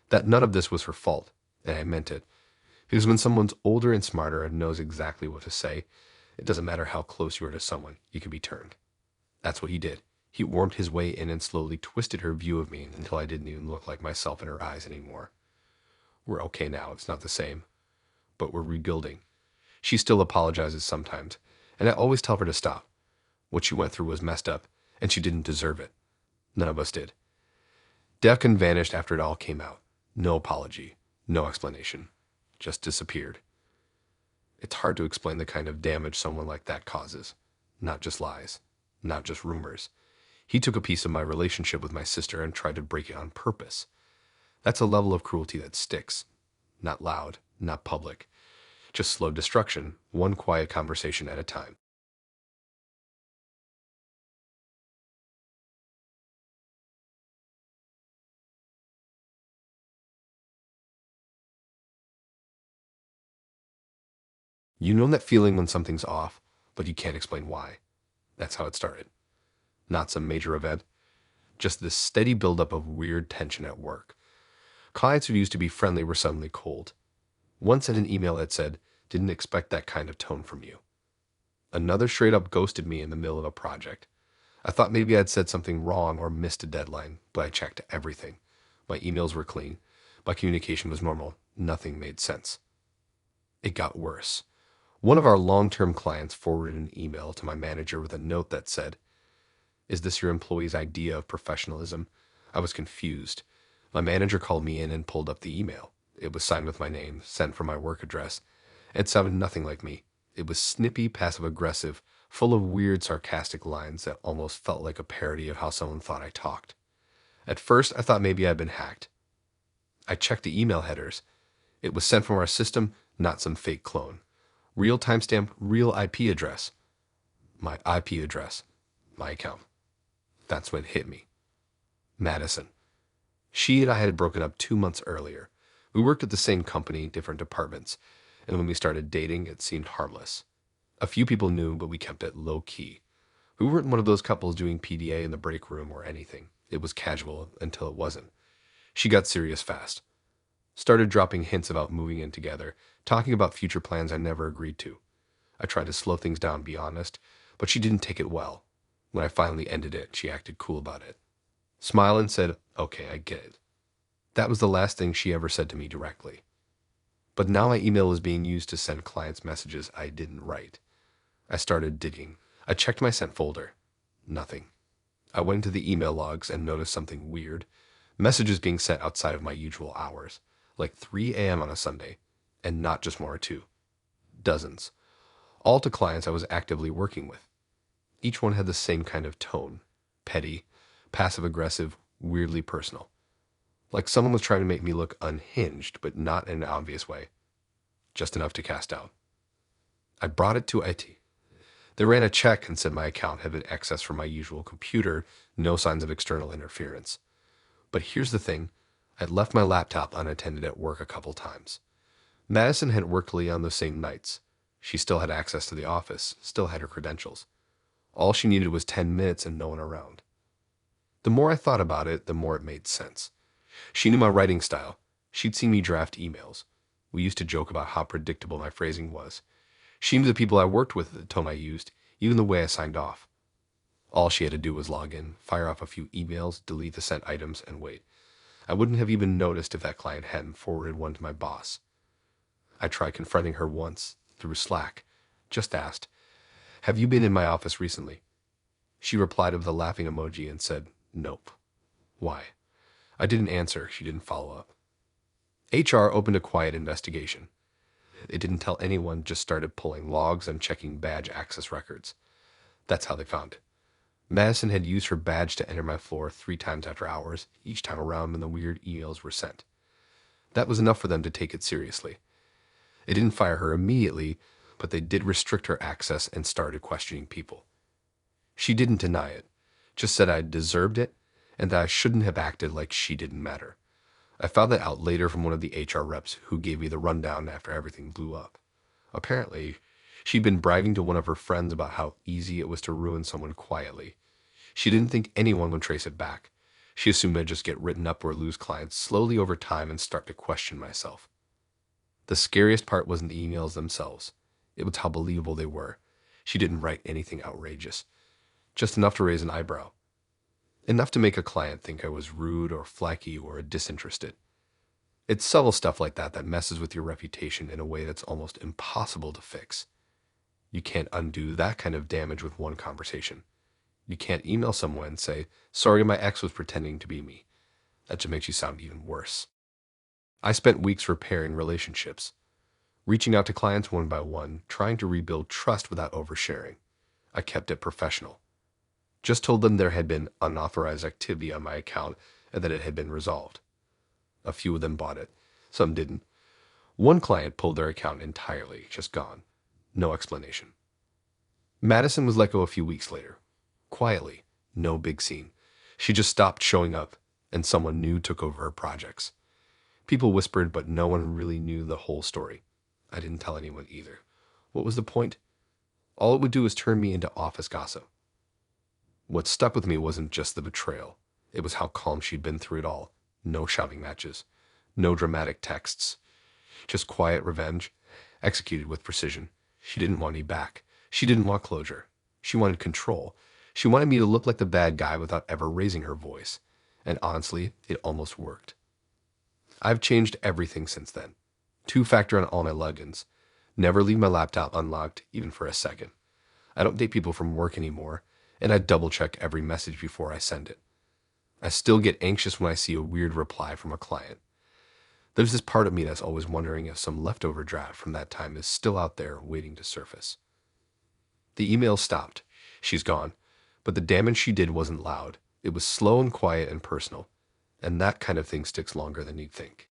that none of this was her fault, and I meant it. Because when someone's older and smarter and knows exactly what to say, it doesn't matter how close you are to someone, you can be turned. That's what he did. He wormed his way in and slowly twisted her view of me until I didn't even look like myself in her eyes anymore. We're okay now, it's not the same. But we're rebuilding. She still apologizes sometimes, and I always tell her to stop. What she went through was messed up, and she didn't deserve it. None of us did. Devcon vanished after it all came out. No apology, no explanation. Just disappeared. It's hard to explain the kind of damage someone like that causes. Not just lies, not just rumors. He took a piece of my relationship with my sister and tried to break it on purpose. That's a level of cruelty that sticks. Not loud, not public. Just slow destruction, one quiet conversation at a time. You know that feeling when something's off, but you can't explain why. That's how it started. Not some major event, just this steady buildup of weird tension at work. Clients who used to be friendly were suddenly cold. One sent an email that said, "Didn't expect that kind of tone from you." Another straight up ghosted me in the middle of a project. I thought maybe I'd said something wrong or missed a deadline, but I checked everything. My emails were clean. My communication was normal. Nothing made sense. It got worse. One of our long-term clients forwarded an email to my manager with a note that said, "Is this your employee's idea of professionalism?" I was confused. My manager called me in and pulled up the email. It was signed with my name, sent from my work address. It sounded nothing like me. It was snippy, passive-aggressive, full of weird, sarcastic lines that almost felt like a parody of how someone thought I talked. At first, I thought maybe I'd been hacked. I checked the email headers. It was sent from our system, not some fake clone. Real timestamp, real IP address. My IP address. My account. That's when it hit me. Madison. She and I had broken up 2 months earlier. We worked at the same company, different departments, and when we started dating, it seemed harmless. A few people knew, but we kept it low key. We weren't one of those couples doing PDA in the break room or anything. It was casual until it wasn't. She got serious fast. Started dropping hints about moving in together, talking about future plans I never agreed to. I tried to slow things down, be honest, but she didn't take it well. When I finally ended it, she acted cool about it. Smiled and said, "Okay, I get it." That was the last thing she ever said to me directly. But now my email was being used to send clients messages I didn't write. I started digging. I checked my sent folder. Nothing. I went into the email logs and noticed something weird. Messages being sent outside of my usual hours, like 3 a.m. on a Sunday, and not just 1 or 2. Dozens. All to clients I was actively working with. Each one had the same kind of tone. Petty, passive-aggressive, weirdly personal. Like someone was trying to make me look unhinged, but not in an obvious way. Just enough to cast out. I brought it to IT. They ran a check and said my account had been accessed from my usual computer, no signs of external interference. But here's the thing, I'd left my laptop unattended at work a couple times. Madison had worked Lee on those same nights. She still had access to the office, still had her credentials. All she needed was 10 minutes and no one around. The more I thought about it, the more it made sense. She knew my writing style. She'd seen me draft emails. We used to joke about how predictable my phrasing was. She knew the people I worked with, the tone I used, even the way I signed off. All she had to do was log in, fire off a few emails, delete the sent items, and wait. I wouldn't have even noticed if that client hadn't forwarded one to my boss. I tried confronting her once, through Slack. Just asked, "Have you been in my office recently?" She replied with a laughing emoji and said, "Nope." Why? I didn't answer. She didn't follow up. HR opened a quiet investigation. It didn't tell anyone, just started pulling logs and checking badge access records. That's how they found it. Madison had used her badge to enter my floor 3 times after hours, each time around when the weird emails were sent. That was enough for them to take it seriously. They didn't fire her immediately, but they did restrict her access and started questioning people. She didn't deny it, just said I deserved it and that I shouldn't have acted like she didn't matter. I found that out later from one of the HR reps who gave me the rundown after everything blew up. Apparently, she'd been bragging to one of her friends about how easy it was to ruin someone quietly. She didn't think anyone would trace it back. She assumed I'd just get written up or lose clients slowly over time and start to question myself. The scariest part wasn't the emails themselves. It was how believable they were. She didn't write anything outrageous. Just enough to raise an eyebrow. Enough to make a client think I was rude or flaky or disinterested. It's subtle stuff like that that messes with your reputation in a way that's almost impossible to fix. You can't undo that kind of damage with one conversation. You can't email someone and say, "Sorry, my ex was pretending to be me." That just makes you sound even worse. I spent weeks repairing relationships. reaching out to clients one by one, trying to rebuild trust without oversharing. I kept it professional. Just told them there had been unauthorized activity on my account and that it had been resolved. A few of them bought it. Some didn't. One client pulled their account entirely, just gone. No explanation. Madison was let go a few weeks later. Quietly. No big scene. She just stopped showing up, and someone new took over her projects. People whispered, but no one really knew the whole story. I didn't tell anyone either. What was the point? All it would do was turn me into office gossip. What stuck with me wasn't just the betrayal. It was how calm she'd been through it all. No shouting matches. No dramatic texts. Just quiet revenge, executed with precision. She didn't want me back. She didn't want closure. She wanted control. She wanted me to look like the bad guy without ever raising her voice. And honestly, it almost worked. I've changed everything since then. Two-factor on all my logins. Never leave my laptop unlocked, even for a second. I don't date people from work anymore, and I double-check every message before I send it. I still get anxious when I see a weird reply from a client. There's this part of me that's always wondering if some leftover draft from that time is still out there waiting to surface. The email stopped. She's gone. But the damage she did wasn't loud. It was slow and quiet and personal. And that kind of thing sticks longer than you'd think.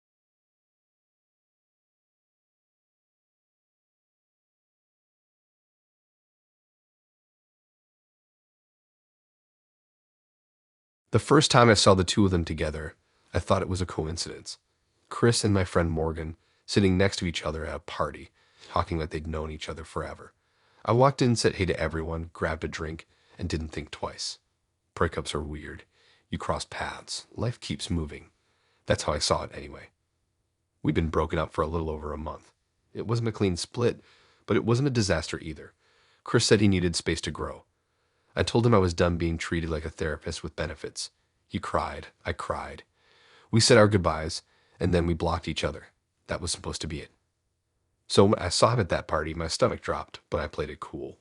The first time I saw the two of them together, I thought it was a coincidence. Chris and my friend Morgan sitting next to each other at a party, talking like they'd known each other forever. I walked in, said hey to everyone, grabbed a drink, and didn't think twice. Breakups are weird. You cross paths. Life keeps moving. That's how I saw it anyway. We'd been broken up for a little over a month. It wasn't a clean split, but it wasn't a disaster either. Chris said he needed space to grow. I told him I was done being treated like a therapist with benefits. He cried. I cried. We said our goodbyes, and then we blocked each other. That was supposed to be it. So when I saw him at that party, my stomach dropped, but I played it cool.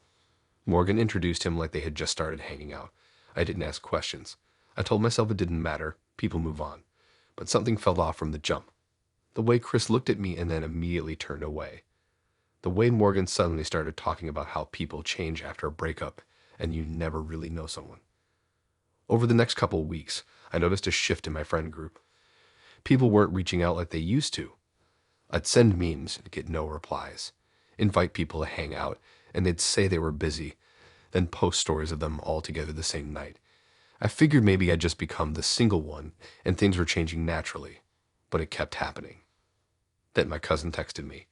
Morgan introduced him like they had just started hanging out. I didn't ask questions. I told myself it didn't matter. People move on. But something felt off from the jump. The way Chris looked at me and then immediately turned away. The way Morgan suddenly started talking about how people change after a breakup and you never really know someone. Over the next couple of weeks, I noticed a shift in my friend group. People weren't reaching out like they used to. I'd send memes and get no replies, invite people to hang out, and they'd say they were busy, then post stories of them all together the same night. I figured maybe I'd just become the single one and things were changing naturally, but it kept happening. Then my cousin texted me.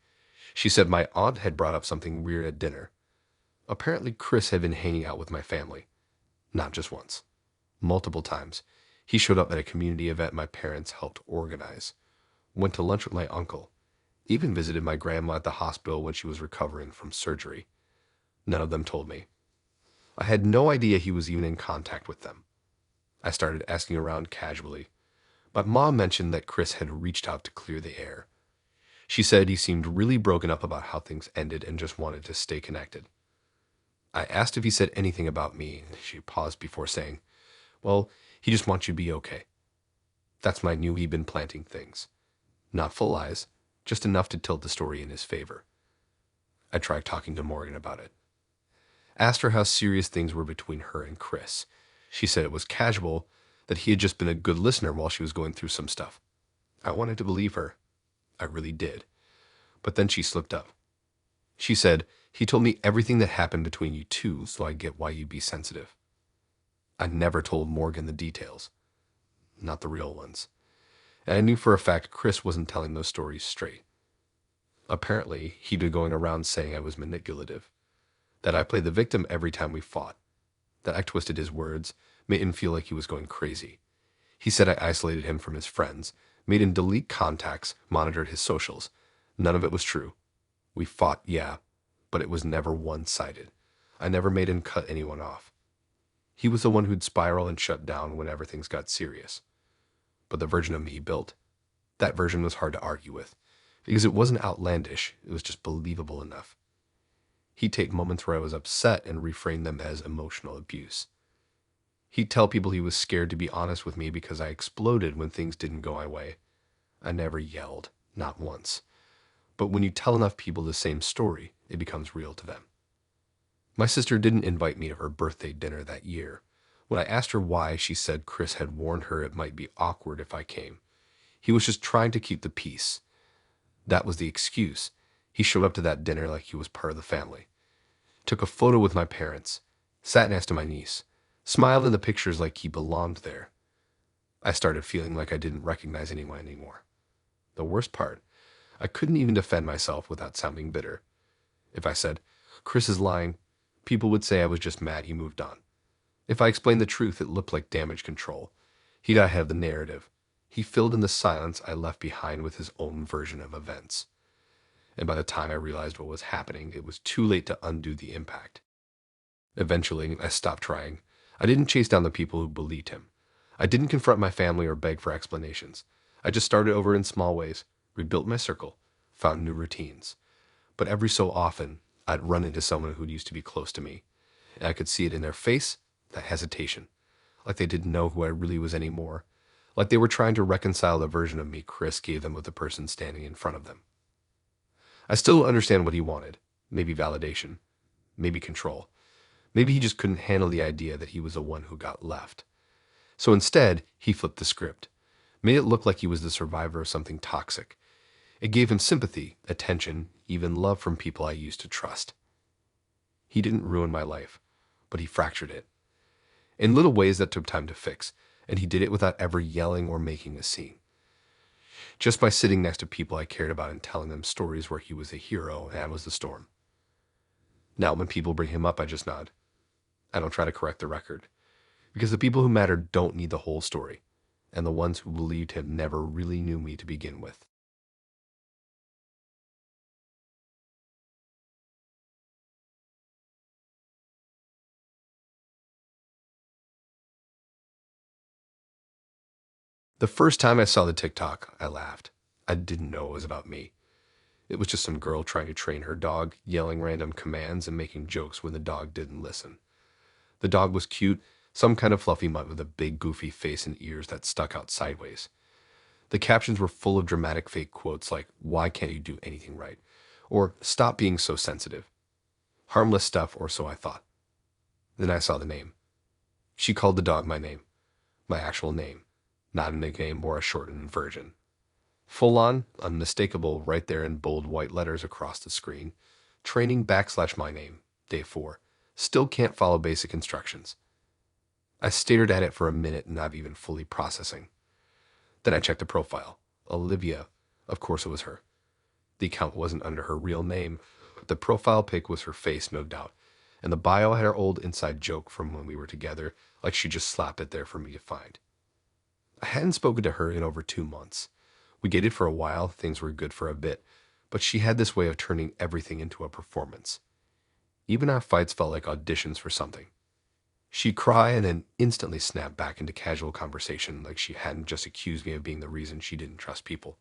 She said my aunt had brought up something weird at dinner. Apparently Chris had been hanging out with my family. Not just once. Multiple times. He showed up at a community event my parents helped organize. Went to lunch with my uncle. Even visited my grandma at the hospital when she was recovering from surgery. None of them told me. I had no idea he was even in contact with them. I started asking around casually. My mom mentioned that Chris had reached out to clear the air. She said he seemed really broken up about how things ended and just wanted to stay connected. I asked if he said anything about me, and she paused before saying, well, he just wants you to be okay. That's when I knew he'd been planting things. Not full lies, just enough to tilt the story in his favor. I tried talking to Morgan about it. Asked her how serious things were between her and Chris. She said it was casual, that he had just been a good listener while she was going through some stuff. I wanted to believe her. I really did. But then she slipped up. She said, he told me everything that happened between you two, so I get why you'd be sensitive. I never told Morgan the details. Not the real ones. And I knew for a fact Chris wasn't telling those stories straight. Apparently, he'd been going around saying I was manipulative. That I played the victim every time we fought. That I twisted his words, made him feel like he was going crazy. He said I isolated him from his friends, made him delete contacts, monitored his socials. None of it was true. We fought, yeah, but it was never one-sided. I never made him cut anyone off. He was the one who'd spiral and shut down whenever things got serious. But the version of me he built, that version was hard to argue with, because it wasn't outlandish, it was just believable enough. He'd take moments where I was upset and reframe them as emotional abuse. He'd tell people he was scared to be honest with me because I exploded when things didn't go my way. I never yelled, not once. But when you tell enough people the same story, it becomes real to them. My sister didn't invite me to her birthday dinner that year. When I asked her why, she said Chris had warned her it might be awkward if I came. He was just trying to keep the peace. That was the excuse. He showed up to that dinner like he was part of the family. Took a photo with my parents, sat next to my niece, smiled in the pictures like he belonged there. I started feeling like I didn't recognize anyone anymore. The worst part, I couldn't even defend myself without sounding bitter. If I said, Chris is lying, people would say I was just mad he moved on. If I explained the truth, it looked like damage control. He got ahead of the narrative. He filled in the silence I left behind with his own version of events. And by the time I realized what was happening, it was too late to undo the impact. Eventually, I stopped trying. I didn't chase down the people who believed him. I didn't confront my family or beg for explanations. I just started over in small ways, rebuilt my circle, found new routines. But every so often, I'd run into someone who used to be close to me, and I could see it in their face, that hesitation, like they didn't know who I really was anymore, like they were trying to reconcile the version of me Chris gave them with the person standing in front of them. I still don't understand what he wanted. Maybe validation, maybe control. Maybe he just couldn't handle the idea that he was the one who got left. So instead, he flipped the script, made it look like he was the survivor of something toxic. It gave him sympathy, attention, even love from people I used to trust. He didn't ruin my life, but he fractured it. In little ways that took time to fix, and he did it without ever yelling or making a scene. Just by sitting next to people I cared about and telling them stories where he was a hero and I was the storm. Now when people bring him up, I just nod. I don't try to correct the record, because the people who matter don't need the whole story, and the ones who believed him never really knew me to begin with. The first time I saw the TikTok, I laughed. I didn't know it was about me. It was just some girl trying to train her dog, yelling random commands and making jokes when the dog didn't listen. The dog was cute, some kind of fluffy mutt with a big goofy face and ears that stuck out sideways. The captions were full of dramatic fake quotes like, "Why can't you do anything right?" or "Stop being so sensitive." Harmless stuff, or so I thought. Then I saw the name. She called the dog my name. My actual name. Not a nickname or a shortened version. Full on, unmistakable, right there in bold white letters across the screen. Training / my name. Day 4. Still can't follow basic instructions. I stared at it for a minute, not even fully processing. Then I checked the profile. Olivia. Of course it was her. The account wasn't under her real name. The profile pic was her face, no doubt. And the bio had her old inside joke from when we were together, like she just slapped it there for me to find. I hadn't spoken to her in over 2 months. We dated for a while, things were good for a bit, but she had this way of turning everything into a performance. Even our fights felt like auditions for something. She'd cry and then instantly snap back into casual conversation like she hadn't just accused me of being the reason she didn't trust people.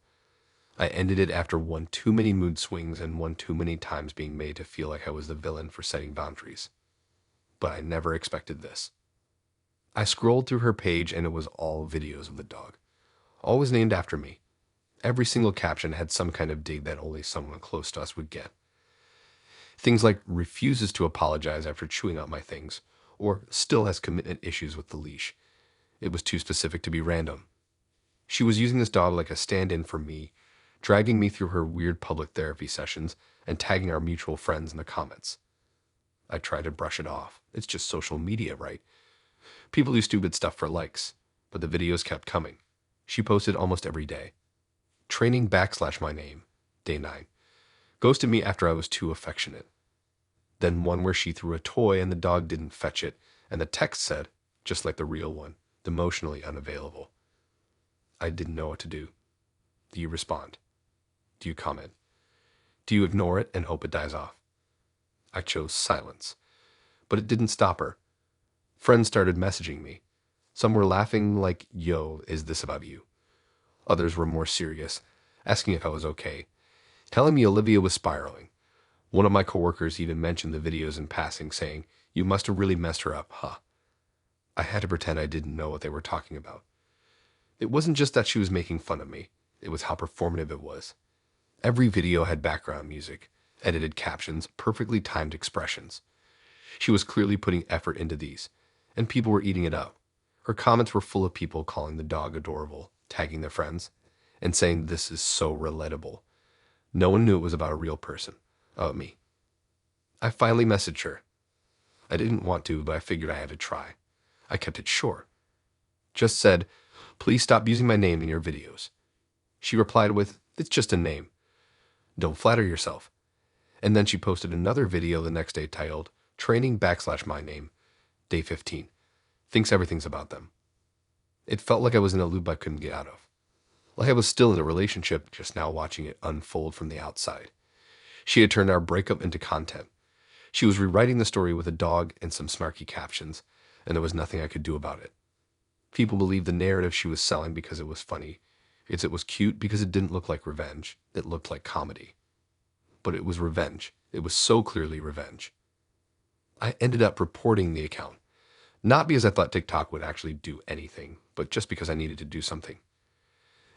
I ended it after one too many mood swings and one too many times being made to feel like I was the villain for setting boundaries. But I never expected this. I scrolled through her page and it was all videos of the dog. Always named after me. Every single caption had some kind of dig that only someone close to us would get. Things like refuses to apologize after chewing out my things, or still has commitment issues with the leash. It was too specific to be random. She was using this dog like a stand-in for me, dragging me through her weird public therapy sessions and tagging our mutual friends in the comments. I tried to brush it off. It's just social media, right? People do stupid stuff for likes, but the videos kept coming. She posted almost every day. Training / my name. Day 9. Ghosted me after I was too affectionate. Then one where she threw a toy and the dog didn't fetch it, and the text said, just like the real one, emotionally unavailable. I didn't know what to do. Do you respond? Do you comment? Do you ignore it and hope it dies off? I chose silence, but it didn't stop her. Friends started messaging me. Some were laughing like, "Yo, is this about you?" Others were more serious, asking if I was okay, telling me Olivia was spiraling. One of my coworkers even mentioned the videos in passing, saying, "You must have really messed her up, huh?" I had to pretend I didn't know what they were talking about. It wasn't just that she was making fun of me. It was how performative it was. Every video had background music, edited captions, perfectly timed expressions. She was clearly putting effort into these, and people were eating it up. Her comments were full of people calling the dog adorable, tagging their friends, and saying this is so relatable. No one knew it was about a real person, about me. I finally messaged her. I didn't want to, but I figured I had to try. I kept it short. Just said, please stop using my name in your videos. She replied with, it's just a name. Don't flatter yourself. And then she posted another video the next day titled, training/my name, day 15. Thinks everything's about them. It felt like I was in a loop I couldn't get out of. Like I was still in a relationship, just now watching it unfold from the outside. She had turned our breakup into content. She was rewriting the story with a dog and some snarky captions, and there was nothing I could do about it. People believed the narrative she was selling because it was funny. It was cute because it didn't look like revenge. It looked like comedy. But it was revenge. It was so clearly revenge. I ended up reporting the account. Not because I thought TikTok would actually do anything, but just because I needed to do something.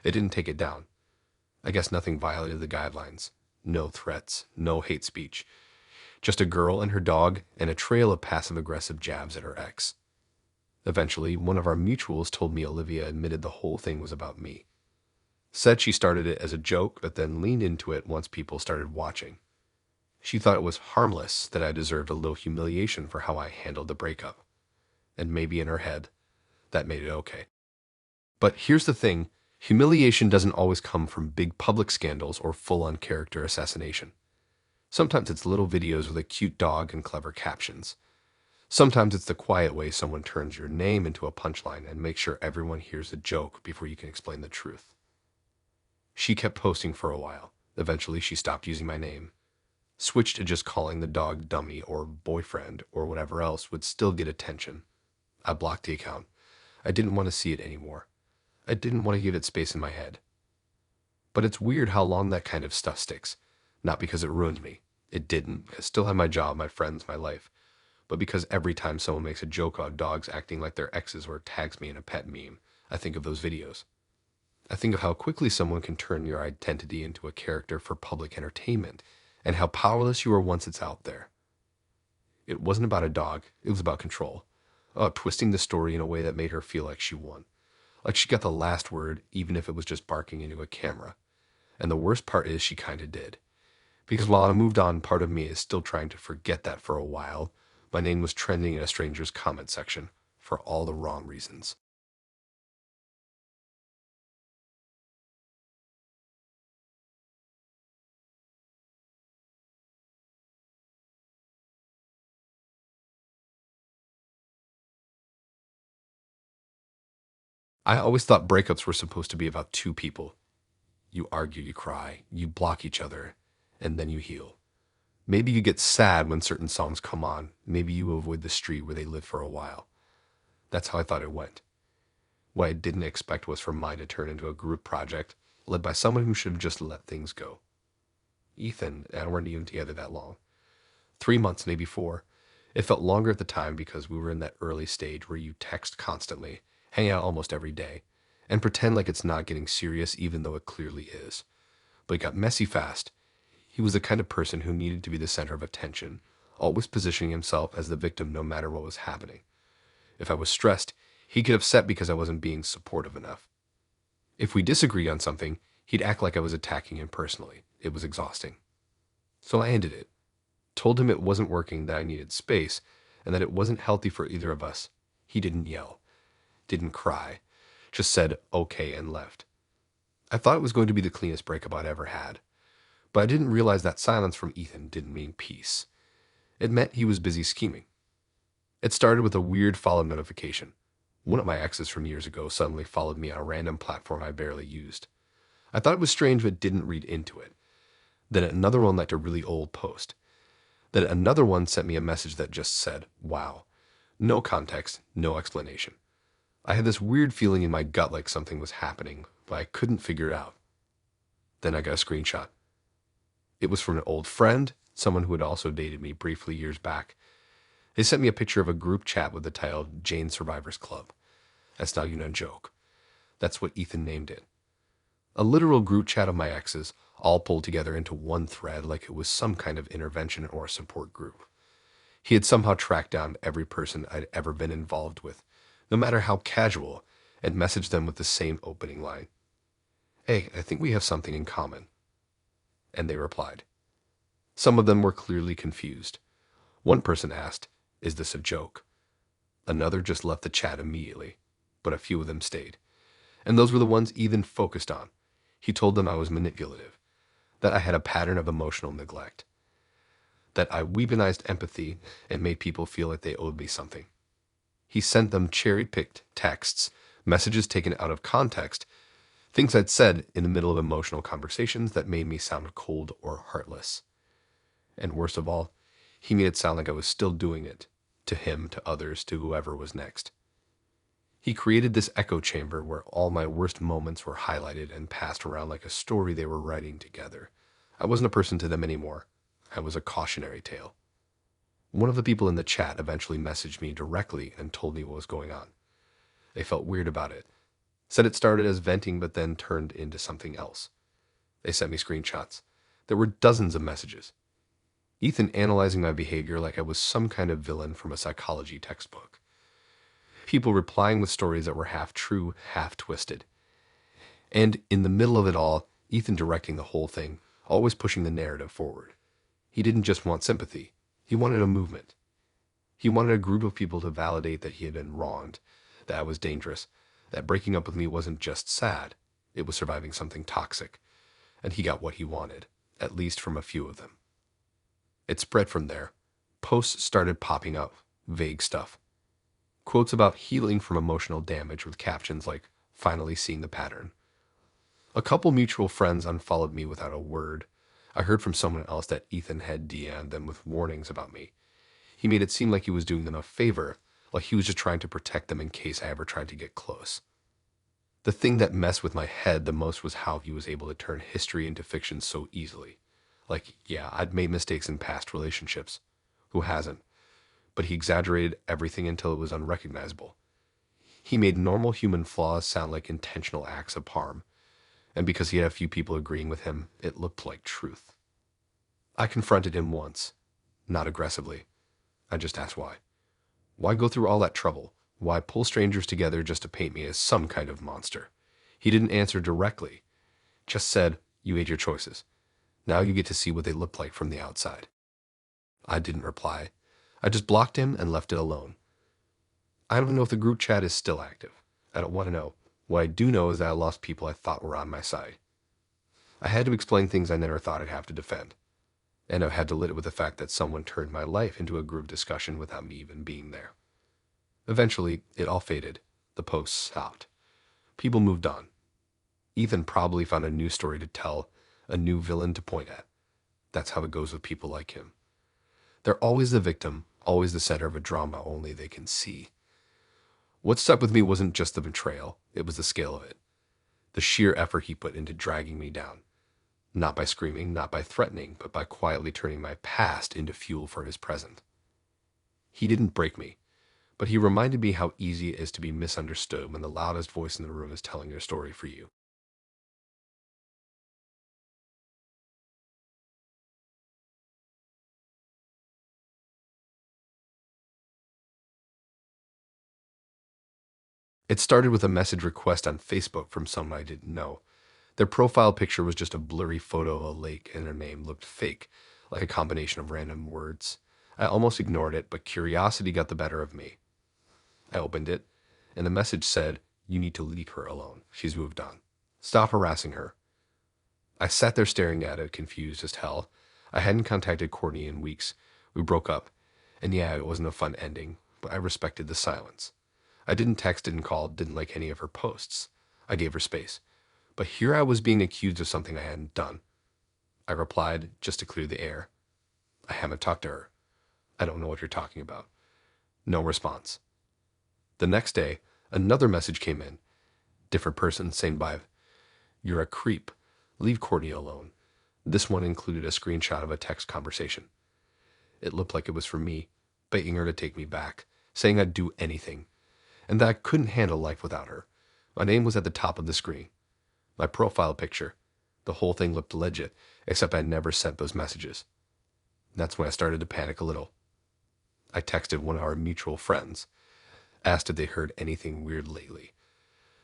It didn't take it down. I guess nothing violated the guidelines. No threats, no hate speech. Just a girl and her dog and a trail of passive-aggressive jabs at her ex. Eventually, one of our mutuals told me Olivia admitted the whole thing was about me. Said she started it as a joke, but then leaned into it once people started watching. She thought it was harmless, that I deserved a little humiliation for how I handled the breakup. And maybe in her head, that made it okay. But here's the thing, humiliation doesn't always come from big public scandals or full-on character assassination. Sometimes it's little videos with a cute dog and clever captions. Sometimes it's the quiet way someone turns your name into a punchline and makes sure everyone hears the joke before you can explain the truth. She kept posting for a while. Eventually, she stopped using my name. Switched to just calling the dog dummy or boyfriend or whatever else would still get attention. I blocked the account. I didn't want to see it anymore. I didn't want to give it space in my head. But it's weird how long that kind of stuff sticks. Not because it ruined me. It didn't. I still had my job, my friends, my life. But because every time someone makes a joke about dogs acting like their exes or tags me in a pet meme, I think of those videos. I think of how quickly someone can turn your identity into a character for public entertainment, and how powerless you were once it's out there. It wasn't about a dog, it was about control. Twisting the story in a way that made her feel like she won. Like she got the last word, even if it was just barking into a camera. And the worst part is she kinda did. Because while I moved on, part of me is still trying to forget that for a while. My name was trending in a stranger's comment section for all the wrong reasons. I always thought breakups were supposed to be about two people. You argue, you cry, you block each other, and then you heal. Maybe you get sad when certain songs come on. Maybe you avoid the street where they live for a while. That's how I thought it went. What I didn't expect was for mine to turn into a group project led by someone who should have just let things go. Ethan and I weren't even together that long. 3 months, maybe 4. It felt longer at the time because we were in that early stage where you text constantly, hang out almost every day, and pretend like it's not getting serious even though it clearly is. But it got messy fast. He was the kind of person who needed to be the center of attention, always positioning himself as the victim no matter what was happening. If I was stressed, he'd get upset because I wasn't being supportive enough. If we disagreed on something, he'd act like I was attacking him personally. It was exhausting. So I ended it. Told him it wasn't working, that I needed space, and that it wasn't healthy for either of us. He didn't yell, didn't cry, just said okay and left. I thought it was going to be the cleanest breakup I'd ever had. But I didn't realize that silence from Ethan didn't mean peace. It meant he was busy scheming. It started with a weird follow notification. One of my exes from years ago suddenly followed me on a random platform I barely used. I thought it was strange but didn't read into it. Then another one liked a really old post. Then another one sent me a message that just said, wow. No context, no explanation. I had this weird feeling in my gut like something was happening, but I couldn't figure it out. Then I got a screenshot. It was from an old friend, someone who had also dated me briefly years back. They sent me a picture of a group chat with the title Jane Survivors Club. That's not even a joke. That's what Ethan named it. A literal group chat of my exes, all pulled together into one thread like it was some kind of intervention or support group. He had somehow tracked down every person I'd ever been involved with, no matter how casual, and messaged them with the same opening line. "Hey, I think we have something in common." And they replied. Some of them were clearly confused. One person asked, "Is this a joke?" Another just left the chat immediately, but a few of them stayed. And those were the ones Ethan focused on. He told them I was manipulative, that I had a pattern of emotional neglect, that I weaponized empathy and made people feel like they owed me something. He sent them cherry-picked texts, messages taken out of context, things I'd said in the middle of emotional conversations that made me sound cold or heartless. And worst of all, he made it sound like I was still doing it, to him, to others, to whoever was next. He created this echo chamber where all my worst moments were highlighted and passed around like a story they were writing together. I wasn't a person to them anymore. I was a cautionary tale. One of the people in the chat eventually messaged me directly and told me what was going on. They felt weird about it. Said it started as venting but then turned into something else. They sent me screenshots. There were dozens of messages. Ethan analyzing my behavior like I was some kind of villain from a psychology textbook. People replying with stories that were half true, half twisted. And in the middle of it all, Ethan directing the whole thing, always pushing the narrative forward. He didn't just want sympathy. He wanted a movement. He wanted a group of people to validate that he had been wronged, that I was dangerous, that breaking up with me wasn't just sad, it was surviving something toxic. And he got what he wanted, at least from a few of them. It spread from there. Posts started popping up, vague stuff. Quotes about healing from emotional damage with captions like, "Finally seeing the pattern." A couple mutual friends unfollowed me without a word. I heard from someone else that Ethan had DM'd them with warnings about me. He made it seem like he was doing them a favor, like he was just trying to protect them in case I ever tried to get close. The thing that messed with my head the most was how he was able to turn history into fiction so easily. Like, yeah, I'd made mistakes in past relationships. Who hasn't? But he exaggerated everything until it was unrecognizable. He made normal human flaws sound like intentional acts of harm. And because he had a few people agreeing with him, it looked like truth. I confronted him once. Not aggressively. I just asked why. Why go through all that trouble? Why pull strangers together just to paint me as some kind of monster? He didn't answer directly. Just said, "You made your choices. Now you get to see what they look like from the outside." I didn't reply. I just blocked him and left it alone. I don't know if the group chat is still active. I don't want to know. What I do know is that I lost people I thought were on my side. I had to explain things I never thought I'd have to defend. And I've had to live with the fact that someone turned my life into a group discussion without me even being there. Eventually, it all faded. The posts stopped. People moved on. Ethan probably found a new story to tell, a new villain to point at. That's how it goes with people like him. They're always the victim, always the center of a drama only they can see. What stuck with me wasn't just the betrayal, it was the scale of it. The sheer effort he put into dragging me down. Not by screaming, not by threatening, but by quietly turning my past into fuel for his present. He didn't break me, but he reminded me how easy it is to be misunderstood when the loudest voice in the room is telling your story for you. It started with a message request on Facebook from someone I didn't know. Their profile picture was just a blurry photo of a lake, and their name looked fake, like a combination of random words. I almost ignored it, but curiosity got the better of me. I opened it, and the message said, "You need to leave her alone. She's moved on. Stop harassing her." I sat there staring at it, confused as hell. I hadn't contacted Courtney in weeks. We broke up, and yeah, it wasn't a fun ending, but I respected the silence. I didn't text, didn't call, didn't like any of her posts. I gave her space. But here I was being accused of something I hadn't done. I replied, just to clear the air, "I haven't talked to her. I don't know what you're talking about." No response. The next day, another message came in. Different person, same vibe. "You're a creep. Leave Courtney alone." This one included a screenshot of a text conversation. It looked like it was for me, begging her to take me back, saying I'd do anything, and that I couldn't handle life without her. My name was at the top of the screen. My profile picture. The whole thing looked legit, except I'd never sent those messages. That's when I started to panic a little. I texted one of our mutual friends, asked if they heard anything weird lately.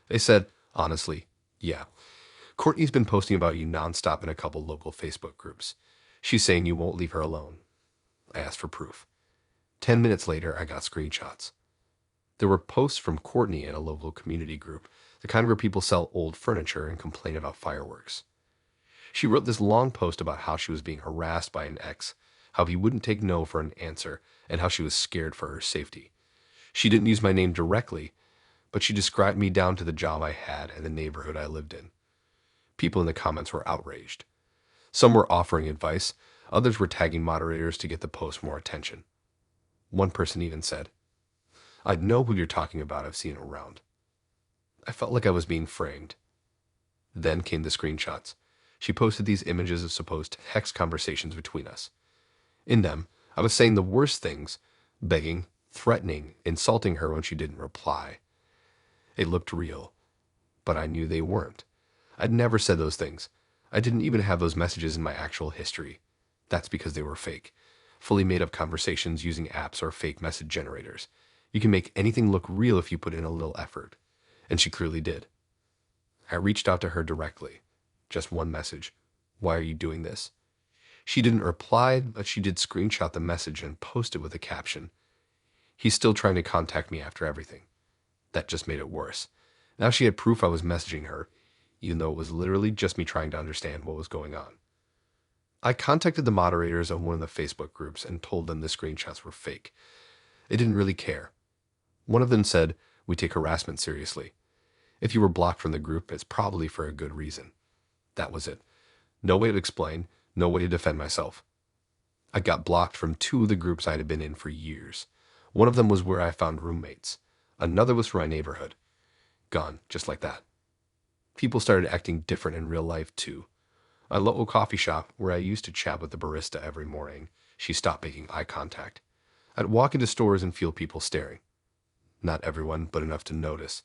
They said, honestly, yeah. Courtney's been posting about you nonstop in a couple local Facebook groups. She's saying you won't leave her alone. I asked for proof. 10 minutes later, I got screenshots. There were posts from Courtney in a local community group, the kind where people sell old furniture and complain about fireworks. She wrote this long post about how she was being harassed by an ex, how he wouldn't take no for an answer, and how she was scared for her safety. She didn't use my name directly, but she described me down to the job I had and the neighborhood I lived in. People in the comments were outraged. Some were offering advice, others were tagging moderators to get the post more attention. One person even said, "I know who you're talking about, I've seen it around." I felt like I was being framed. Then came the screenshots. She posted these images of supposed text conversations between us. In them, I was saying the worst things, begging, threatening, insulting her when she didn't reply. It looked real, but I knew they weren't. I'd never said those things. I didn't even have those messages in my actual history. That's because they were fake. Fully made up conversations using apps or fake message generators. You can make anything look real if you put in a little effort. And she clearly did. I reached out to her directly. Just one message. "Why are you doing this?" She didn't reply, but she did screenshot the message and post it with a caption. "He's still trying to contact me after everything." That just made it worse. Now she had proof I was messaging her, even though it was literally just me trying to understand what was going on. I contacted the moderators of one of the Facebook groups and told them the screenshots were fake. They didn't really care. One of them said, "We take harassment seriously. If you were blocked from the group, it's probably for a good reason." That was it. No way to explain, no way to defend myself. I got blocked from 2 of the groups I had been in for years. One of them was where I found roommates. Another was for my neighborhood. Gone, just like that. People started acting different in real life, too. A local coffee shop where I used to chat with the barista every morning, she stopped making eye contact. I'd walk into stores and feel people staring. Not everyone, but enough to notice.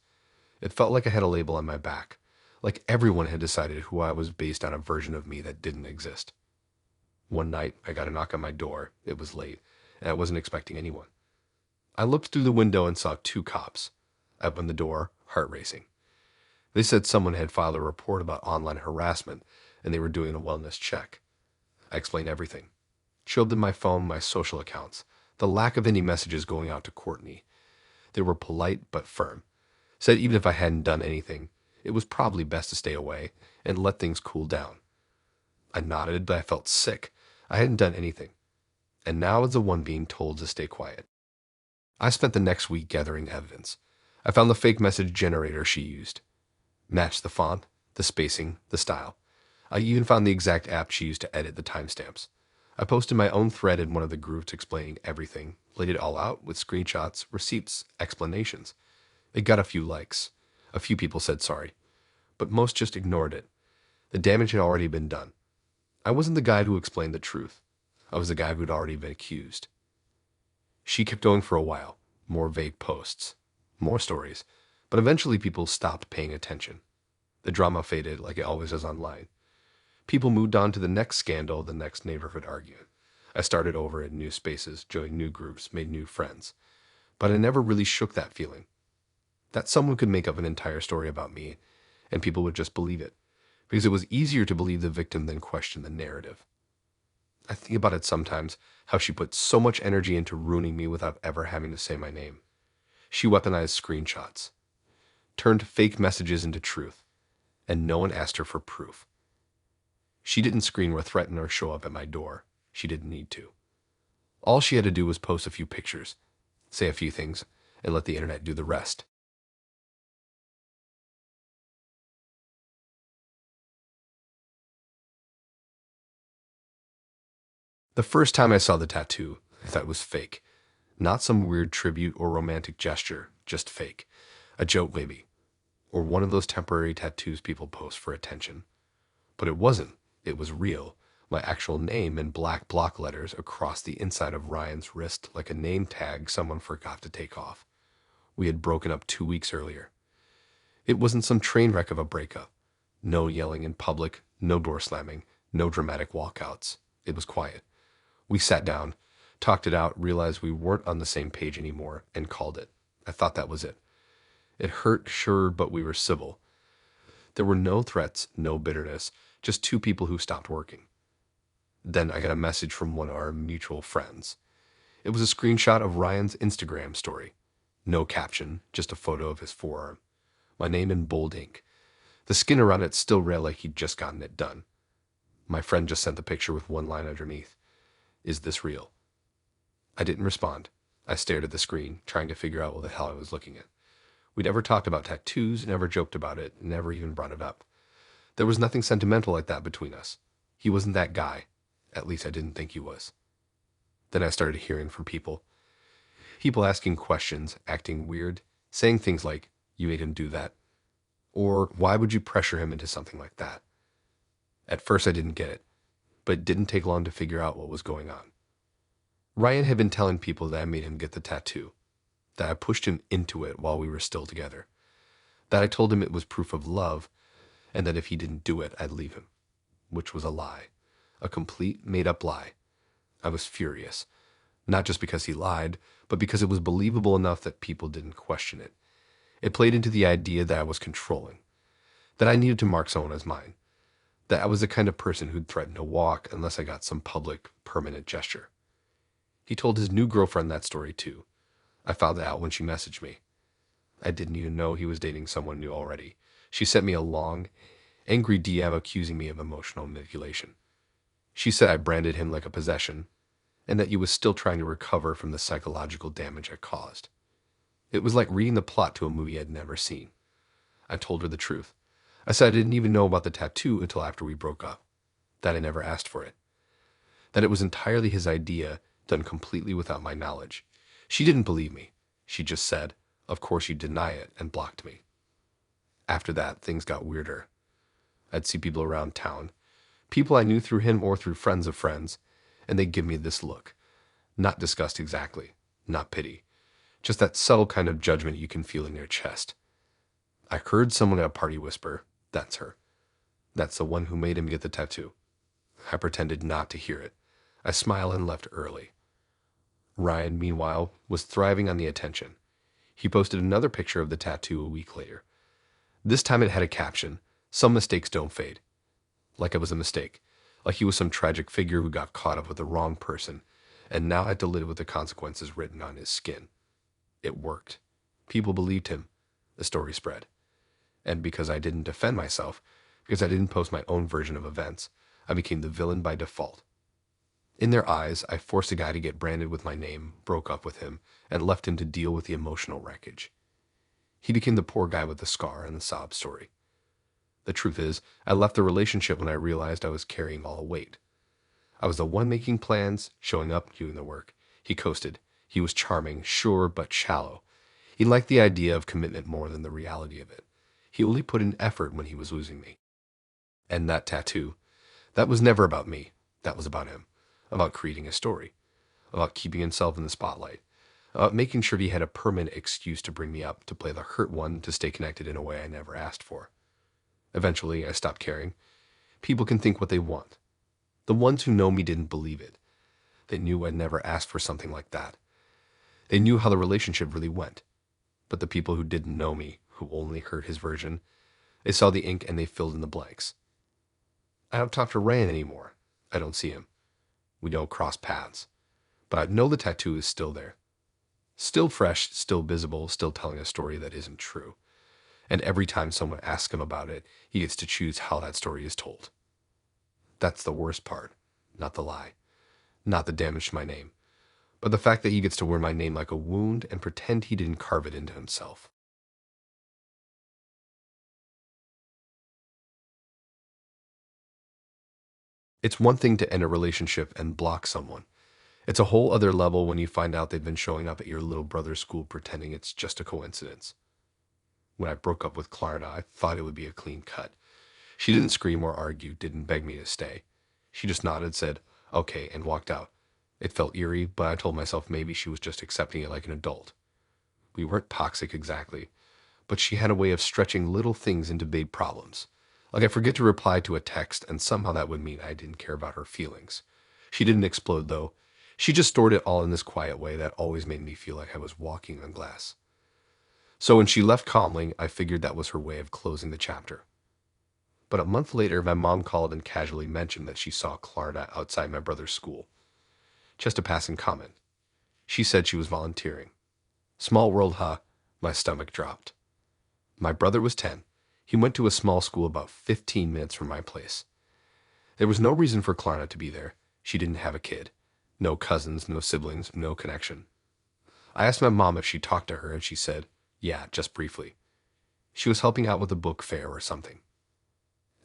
It felt like I had a label on my back, like everyone had decided who I was based on a version of me that didn't exist. One night, I got a knock on my door. It was late, and I wasn't expecting anyone. I looked through the window and saw 2 cops. I opened the door, heart racing. They said someone had filed a report about online harassment, and they were doing a wellness check. I explained everything. Showed them my phone, my social accounts, the lack of any messages going out to Courtney. They were polite but firm. Said even if I hadn't done anything, it was probably best to stay away and let things cool down. I nodded, but I felt sick. I hadn't done anything. And now I was the one being told to stay quiet. I spent the next week gathering evidence. I found the fake message generator she used. Matched the font, the spacing, the style. I even found the exact app she used to edit the timestamps. I posted my own thread in one of the groups explaining everything, laid it all out with screenshots, receipts, explanations. It got a few likes. A few people said sorry, but most just ignored it. The damage had already been done. I wasn't the guy who explained the truth. I was the guy who'd already been accused. She kept going for a while. More vague posts. More stories. But eventually people stopped paying attention. The drama faded like it always does online. People moved on to the next scandal, the next neighborhood argument. I started over in new spaces, joined new groups, made new friends. But I never really shook that feeling. That someone could make up an entire story about me, and people would just believe it. Because it was easier to believe the victim than question the narrative. I think about it sometimes, how she put so much energy into ruining me without ever having to say my name. She weaponized screenshots, turned fake messages into truth, and no one asked her for proof. She didn't screen or threaten or show up at my door. She didn't need to. All she had to do was post a few pictures, say a few things, and let the internet do the rest. The first time I saw the tattoo, I thought it was fake. Not some weird tribute or romantic gesture, just fake. A joke maybe. Or one of those temporary tattoos people post for attention. But it wasn't. It was real. My actual name in black block letters across the inside of Ryan's wrist like a name tag someone forgot to take off. We had broken up 2 weeks earlier. It wasn't some train wreck of a breakup. No yelling in public, No door slamming, no dramatic walkouts. It was quiet. We sat down, talked it out, realized we weren't on the same page anymore, and called it. I thought that was it. It hurt, sure, but we were civil. There were no threats, no bitterness, just two people who stopped working. Then I got a message from one of our mutual friends. It was a screenshot of Ryan's Instagram story. No caption, just a photo of his forearm. My name in bold ink. The skin around it still read like he'd just gotten it done. My friend just sent the picture with one line underneath. Is this real? I didn't respond. I stared at the screen, trying to figure out what the hell I was looking at. We'd never talked about tattoos, never joked about it, never even brought it up. There was nothing sentimental like that between us. He wasn't that guy. At least I didn't think he was. Then I started hearing from people. People asking questions, acting weird, saying things like, "You made him do that?" Or, "Why would you pressure him into something like that?" At first I didn't get it, but it didn't take long to figure out what was going on. Ryan had been telling people that I made him get the tattoo, that I pushed him into it while we were still together, that I told him it was proof of love, and that if he didn't do it, I'd leave him, which was a lie, a complete made-up lie. I was furious, not just because he lied, but because it was believable enough that people didn't question it. It played into the idea that I was controlling, that I needed to mark someone as mine, that I was the kind of person who'd threaten to walk unless I got some public, permanent gesture. He told his new girlfriend that story too. I found that out when she messaged me. I didn't even know he was dating someone new already. She sent me a long, angry DM accusing me of emotional manipulation. She said I branded him like a possession, and that he was still trying to recover from the psychological damage I caused. It was like reading the plot to a movie I'd never seen. I told her the truth. I said I didn't even know about the tattoo until after we broke up, that I never asked for it, that it was entirely his idea, done completely without my knowledge. She didn't believe me. She just said, "Of course you deny it," and blocked me. After that, things got weirder. I'd see people around town, people I knew through him or through friends of friends, and they'd give me this look. Not disgust exactly, not pity, just that subtle kind of judgment you can feel in your chest. I heard someone at a party whisper, "That's her. That's the one who made him get the tattoo." I pretended not to hear it. I smiled and left early. Ryan, meanwhile, was thriving on the attention. He posted another picture of the tattoo a week later. This time it had a caption, "Some mistakes don't fade." Like it was a mistake. Like he was some tragic figure who got caught up with the wrong person, and now had to live with the consequences written on his skin. It worked. People believed him. The story spread. And because I didn't defend myself, because I didn't post my own version of events, I became the villain by default. In their eyes, I forced a guy to get branded with my name, broke up with him, and left him to deal with the emotional wreckage. He became the poor guy with the scar and the sob story. The truth is, I left the relationship when I realized I was carrying all the weight. I was the one making plans, showing up, doing the work. He coasted. He was charming, sure, but shallow. He liked the idea of commitment more than the reality of it. He only put in effort when he was losing me. And that tattoo, that was never about me. That was about him. About creating a story. About keeping himself in the spotlight. About making sure he had a permanent excuse to bring me up, to play the hurt one, to stay connected in a way I never asked for. Eventually, I stopped caring. People can think what they want. The ones who know me didn't believe it. They knew I'd never asked for something like that. They knew how the relationship really went. But the people who didn't know me, who only heard his version, they saw the ink and they filled in the blanks. I don't talk to Ryan anymore. I don't see him. We don't cross paths. But I know the tattoo is still there. Still fresh, still visible, still telling a story that isn't true. And every time someone asks him about it, he gets to choose how that story is told. That's the worst part. Not the lie. Not the damage to my name. But the fact that he gets to wear my name like a wound and pretend he didn't carve it into himself. It's one thing to end a relationship and block someone. It's a whole other level when you find out they've been showing up at your little brother's school pretending it's just a coincidence. When I broke up with Klarna, I thought it would be a clean cut. She didn't scream or argue, didn't beg me to stay. She just nodded, said, "Okay," and walked out. It felt eerie, but I told myself maybe she was just accepting it like an adult. We weren't toxic exactly, but she had a way of stretching little things into big problems, Like I forget to reply to a text, and somehow that would mean I didn't care about her feelings. She didn't explode, though. She just stored it all in this quiet way that always made me feel like I was walking on glass. So when she left calmly, I figured that was her way of closing the chapter. But a month later, my mom called and casually mentioned that she saw Klarna outside my brother's school. Just a passing comment. She said she was volunteering. Small world, huh? My stomach dropped. My brother was 10. He went to a small school about 15 minutes from my place. There was no reason for Klarna to be there. She didn't have a kid. No cousins, no siblings, no connection. I asked my mom if she talked to her, and she said, yeah, just briefly. She was helping out with a book fair or something.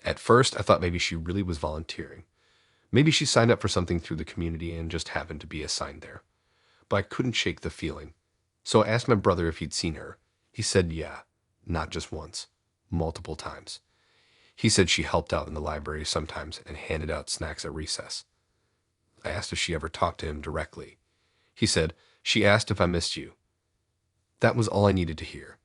At first, I thought maybe she really was volunteering. Maybe she signed up for something through the community and just happened to be assigned there. But I couldn't shake the feeling. So I asked my brother if he'd seen her. He said yeah, not just once, multiple times. He said she helped out in the library sometimes and handed out snacks at recess. I asked if she ever talked to him directly. He said, she asked if I missed you. That was all I needed to hear.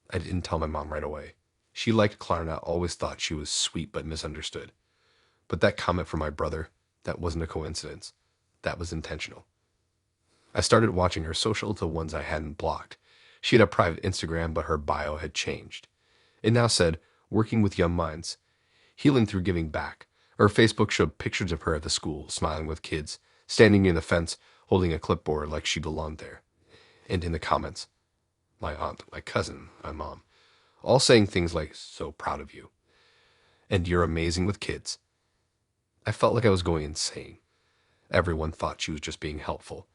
I didn't tell my mom right away. She liked Klarna, always thought she was sweet but misunderstood. But that comment from my brother, that wasn't a coincidence. That was intentional. I started watching her socials, the ones I hadn't blocked. She had a private Instagram, but her bio had changed. It now said, working with young minds, healing through giving back. Her Facebook showed pictures of her at the school, smiling with kids, standing near the fence, holding a clipboard like she belonged there. And in the comments, my aunt, my cousin, my mom, all saying things like, so proud of you. And you're amazing with kids. I felt like I was going insane. Everyone thought she was just being helpful.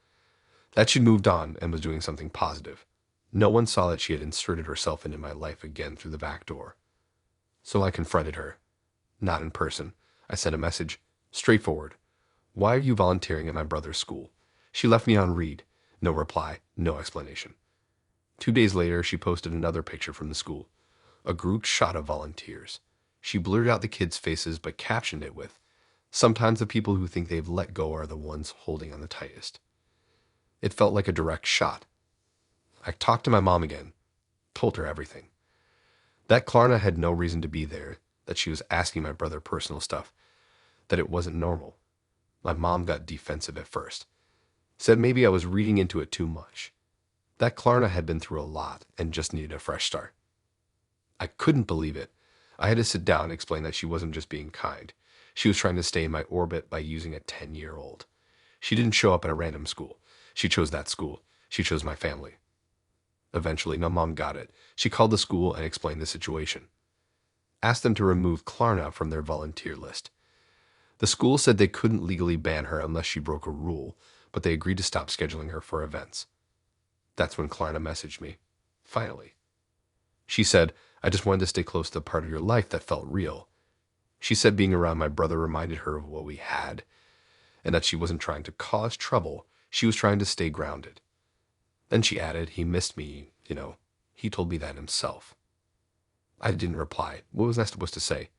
That she'd moved on and was doing something positive. No one saw that she had inserted herself into my life again through the back door. So I confronted her. Not in person. I sent a message. Straightforward. Why are you volunteering at my brother's school? She left me on read. No reply. No explanation. 2 days later, she posted another picture from the school. A group shot of volunteers. She blurred out the kids' faces but captioned it with, sometimes the people who think they've let go are the ones holding on the tightest. It felt like a direct shot. I talked to my mom again, told her everything. That Klarna had no reason to be there, that she was asking my brother personal stuff, that it wasn't normal. My mom got defensive at first, said maybe I was reading into it too much. That Klarna had been through a lot and just needed a fresh start. I couldn't believe it. I had to sit down and explain that she wasn't just being kind. She was trying to stay in my orbit by using a 10-year-old. She didn't show up at a random school. She chose that school. She chose my family. Eventually, my mom got it. She called the school and explained the situation. Asked them to remove Klarna from their volunteer list. The school said they couldn't legally ban her unless she broke a rule, but they agreed to stop scheduling her for events. That's when Klarna messaged me. Finally. She said, I just wanted to stay close to the part of your life that felt real. She said being around my brother reminded her of what we had, and that she wasn't trying to cause trouble. She was trying to stay grounded. Then she added, he missed me, he told me that himself. I didn't reply. What was I supposed to say?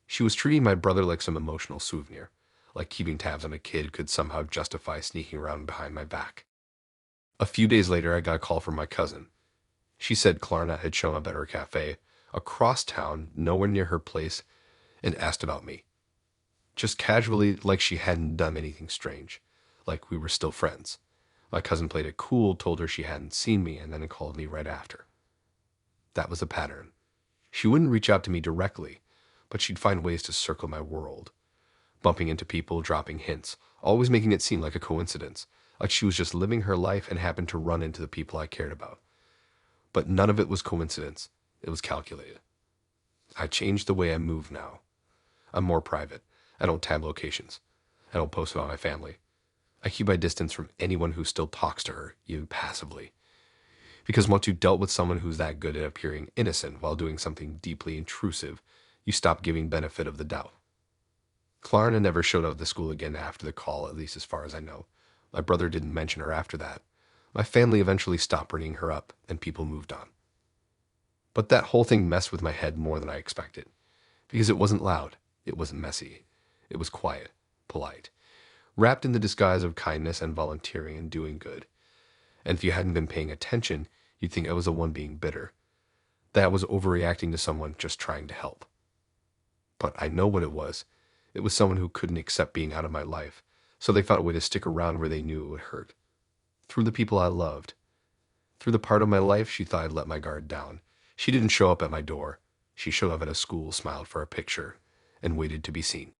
She was treating my brother like some emotional souvenir, like keeping tabs on a kid could somehow justify sneaking around behind my back. A few days later, I got a call from my cousin. She said Klarna had shown up at her cafe, across town, nowhere near her place, and asked about me. Just casually, like she hadn't done anything strange, like we were still friends. My cousin played it cool, told her she hadn't seen me, and then called me right after. That was a pattern. She wouldn't reach out to me directly, but she'd find ways to circle my world. Bumping into people, dropping hints, always making it seem like a coincidence, like she was just living her life and happened to run into the people I cared about. But none of it was coincidence. It was calculated. I changed the way I move now. I'm more private. I don't tab locations. I don't post about my family. I keep my distance from anyone who still talks to her, even passively. Because once you've dealt with someone who's that good at appearing innocent while doing something deeply intrusive, you stop giving benefit of the doubt. Klarna never showed up at the school again after the call, at least as far as I know. My brother didn't mention her after that. My family eventually stopped bringing her up, and people moved on. But that whole thing messed with my head more than I expected. Because it wasn't loud. It wasn't messy. It was quiet, polite, wrapped in the disguise of kindness and volunteering and doing good. And if you hadn't been paying attention, you'd think I was the one being bitter, that I was overreacting to someone just trying to help. But I know what it was. It was someone who couldn't accept being out of my life, so they found a way to stick around where they knew it would hurt. Through the people I loved. Through the part of my life she thought I'd let my guard down. She didn't show up at my door. She showed up at a school, smiled for a picture, and waited to be seen.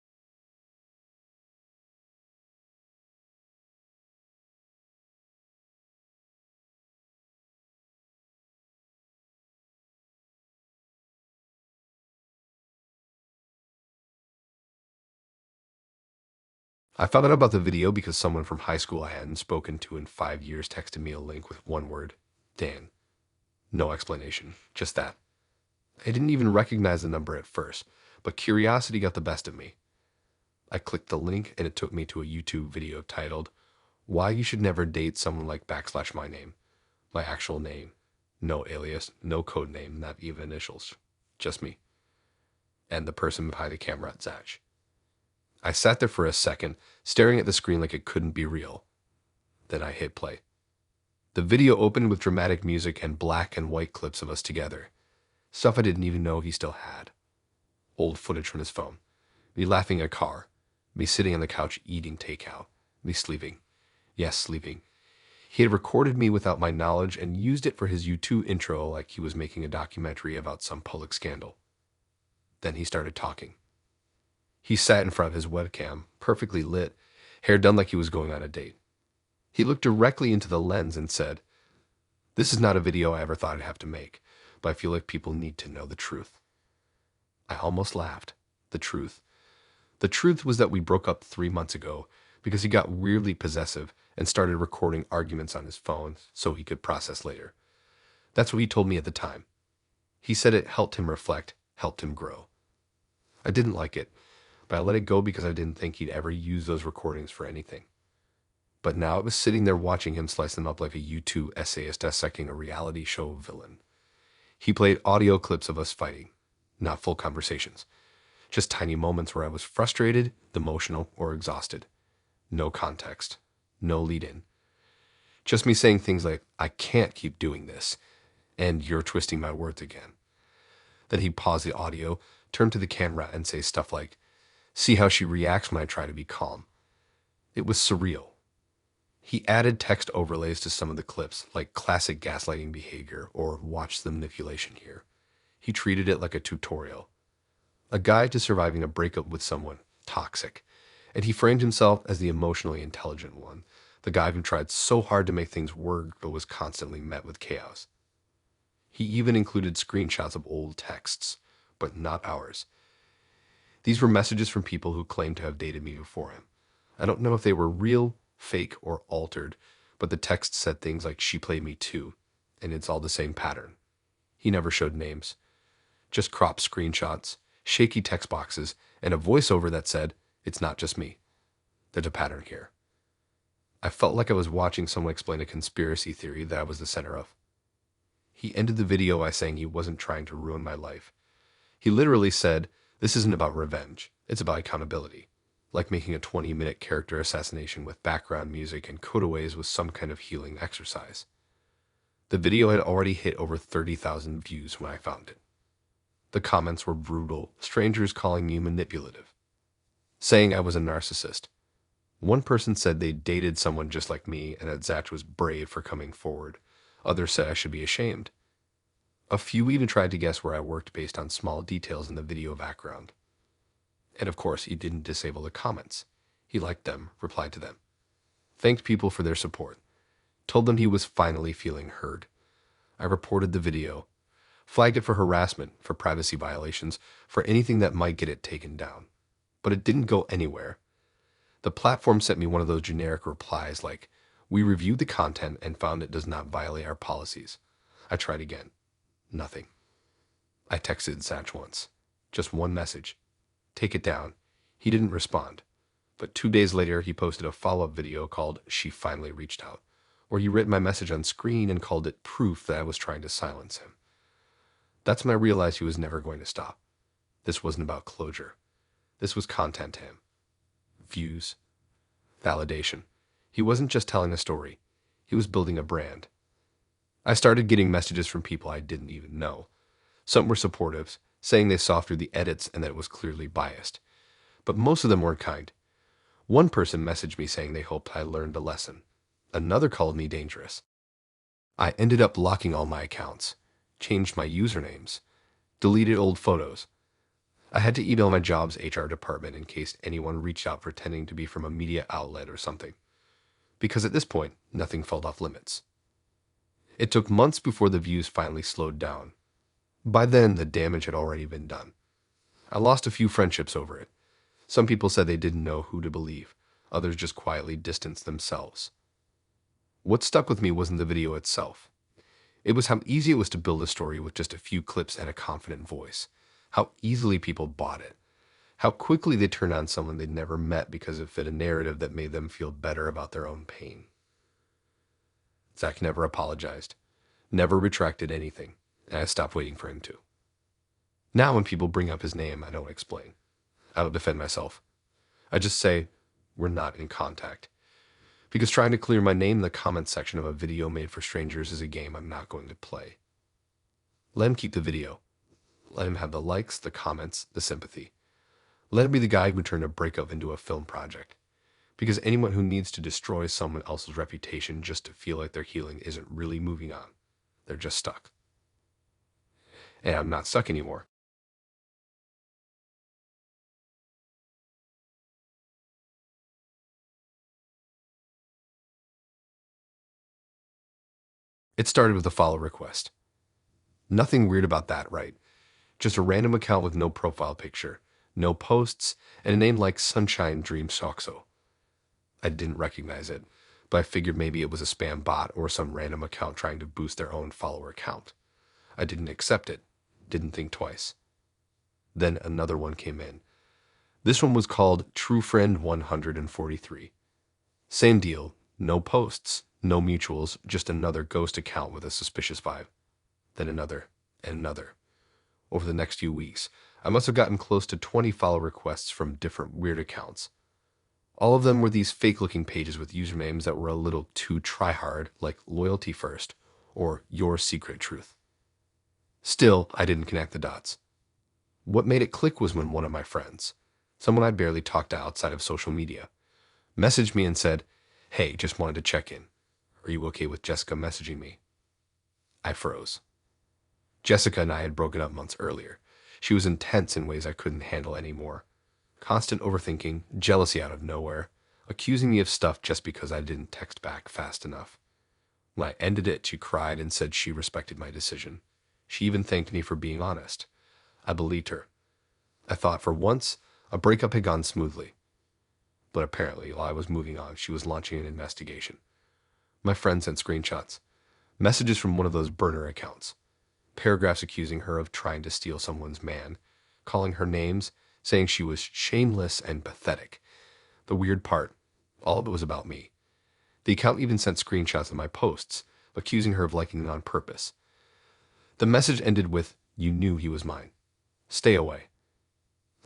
I found out about the video because someone from high school I hadn't spoken to in 5 years texted me a link with one word, Dan. No explanation, just that. I didn't even recognize the number at first, but curiosity got the best of me. I clicked the link and it took me to a YouTube video titled, Why You Should Never Date Someone Like / My Name. My actual name. No alias, no code name, not even initials. Just me. And the person behind the camera at Zach. I sat there for a second, staring at the screen like it couldn't be real. Then I hit play. The video opened with dramatic music and black and white clips of us together. Stuff I didn't even know he still had. Old footage from his phone. Me laughing in a car. Me sitting on the couch eating takeout. Me sleeping. Yes, sleeping. He had recorded me without my knowledge and used it for his YouTube intro like he was making a documentary about some public scandal. Then he started talking. He sat in front of his webcam, perfectly lit, hair done like he was going on a date. He looked directly into the lens and said, This is not a video I ever thought I'd have to make, but I feel like people need to know the truth. I almost laughed. The truth. The truth was that we broke up 3 months ago because he got weirdly possessive and started recording arguments on his phone so he could process later. That's what he told me at the time. He said it helped him reflect, helped him grow. I didn't like it, but I let it go because I didn't think he'd ever use those recordings for anything. But now I was sitting there watching him slice them up like a YouTube essayist dissecting a reality show villain. He played audio clips of us fighting, not full conversations, just tiny moments where I was frustrated, emotional, or exhausted. No context, no lead-in. Just me saying things like, I can't keep doing this, and you're twisting my words again. Then he'd pause the audio, turn to the camera, and say stuff like, see how she reacts when I try to be calm. It was surreal. He added text overlays to some of the clips, like classic gaslighting behavior or watch the manipulation here. He treated it like a tutorial. A guide to surviving a breakup with someone toxic. And he framed himself as the emotionally intelligent one, the guy who tried so hard to make things work but was constantly met with chaos. He even included screenshots of old texts, but not ours. These were messages from people who claimed to have dated me before him. I don't know if they were real, fake, or altered, but the text said things like, she played me too, and it's all the same pattern. He never showed names. Just cropped screenshots, shaky text boxes, and a voiceover that said, it's not just me. There's a pattern here. I felt like I was watching someone explain a conspiracy theory that I was the center of. He ended the video by saying he wasn't trying to ruin my life. He literally said, this isn't about revenge, it's about accountability. Like making a 20-minute character assassination with background music and cutaways with some kind of healing exercise. The video had already hit over 30,000 views when I found it. The comments were brutal, strangers calling me manipulative, saying I was a narcissist. One person said they dated someone just like me and that Zach was brave for coming forward. Others said I should be ashamed. A few even tried to guess where I worked based on small details in the video background. And of course, he didn't disable the comments. He liked them, replied to them, thanked people for their support, told them he was finally feeling heard. I reported the video, flagged it for harassment, for privacy violations, for anything that might get it taken down. But it didn't go anywhere. The platform sent me one of those generic replies like, we reviewed the content and found it does not violate our policies. I tried again. Nothing. I texted Zach once. Just one message. Take it down. He didn't respond. But 2 days later, he posted a follow-up video called She Finally Reached Out, where he wrote my message on screen and called it proof that I was trying to silence him. That's when I realized he was never going to stop. This wasn't about closure. This was content to him. Views. Validation. He wasn't just telling a story. He was building a brand. I started getting messages from people I didn't even know. Some were supportive, saying they saw through the edits and that it was clearly biased. But most of them weren't kind. One person messaged me saying they hoped I learned a lesson. Another called me dangerous. I ended up locking all my accounts, changed my usernames, deleted old photos. I had to email my job's HR department in case anyone reached out pretending to be from a media outlet or something, because at this point, nothing felt off limits. It took months before the views finally slowed down. By then, the damage had already been done. I lost a few friendships over it. Some people said they didn't know who to believe. Others just quietly distanced themselves. What stuck with me wasn't the video itself. It was how easy it was to build a story with just a few clips and a confident voice. How easily people bought it. How quickly they turned on someone they'd never met because it fit a narrative that made them feel better about their own pain. Zach never apologized, never retracted anything, and I stopped waiting for him to. Now when people bring up his name, I don't explain. I don't defend myself. I just say, we're not in contact. Because trying to clear my name in the comments section of a video made for strangers is a game I'm not going to play. Let him keep the video. Let him have the likes, the comments, the sympathy. Let him be the guy who turned a breakup into a film project. Because anyone who needs to destroy someone else's reputation just to feel like their healing isn't really moving on. They're just stuck. And I'm not stuck anymore. It started with a follow request. Nothing weird about that, right? Just a random account with no profile picture, no posts, and a name like Sunshine Dream Soxo. I didn't recognize it, but I figured maybe it was a spam bot or some random account trying to boost their own follower count. I didn't accept it, didn't think twice. Then another one came in. This one was called True Friend 143. Same deal, no posts, no mutuals, just another ghost account with a suspicious vibe. Then another, and another. Over the next few weeks, I must have gotten close to 20 follow requests from different weird accounts. All of them were these fake-looking pages with usernames that were a little too try-hard, like Loyalty First or Your Secret Truth. Still, I didn't connect the dots. What made it click was when one of my friends, someone I barely talked to outside of social media, messaged me and said, "Hey, just wanted to check in. Are you okay with Jessica messaging me?" I froze. Jessica and I had broken up months earlier. She was intense in ways I couldn't handle anymore. Constant overthinking, jealousy out of nowhere, accusing me of stuff just because I didn't text back fast enough. When I ended it, she cried and said she respected my decision. She even thanked me for being honest. I believed her. I thought for once, a breakup had gone smoothly. But apparently, while I was moving on, she was launching an investigation. My friend sent screenshots, messages from one of those burner accounts, paragraphs accusing her of trying to steal someone's man, calling her names, saying she was shameless and pathetic. The weird part, all of it was about me. The account even sent screenshots of my posts, accusing her of liking them on purpose. The message ended with, "You knew he was mine. Stay away."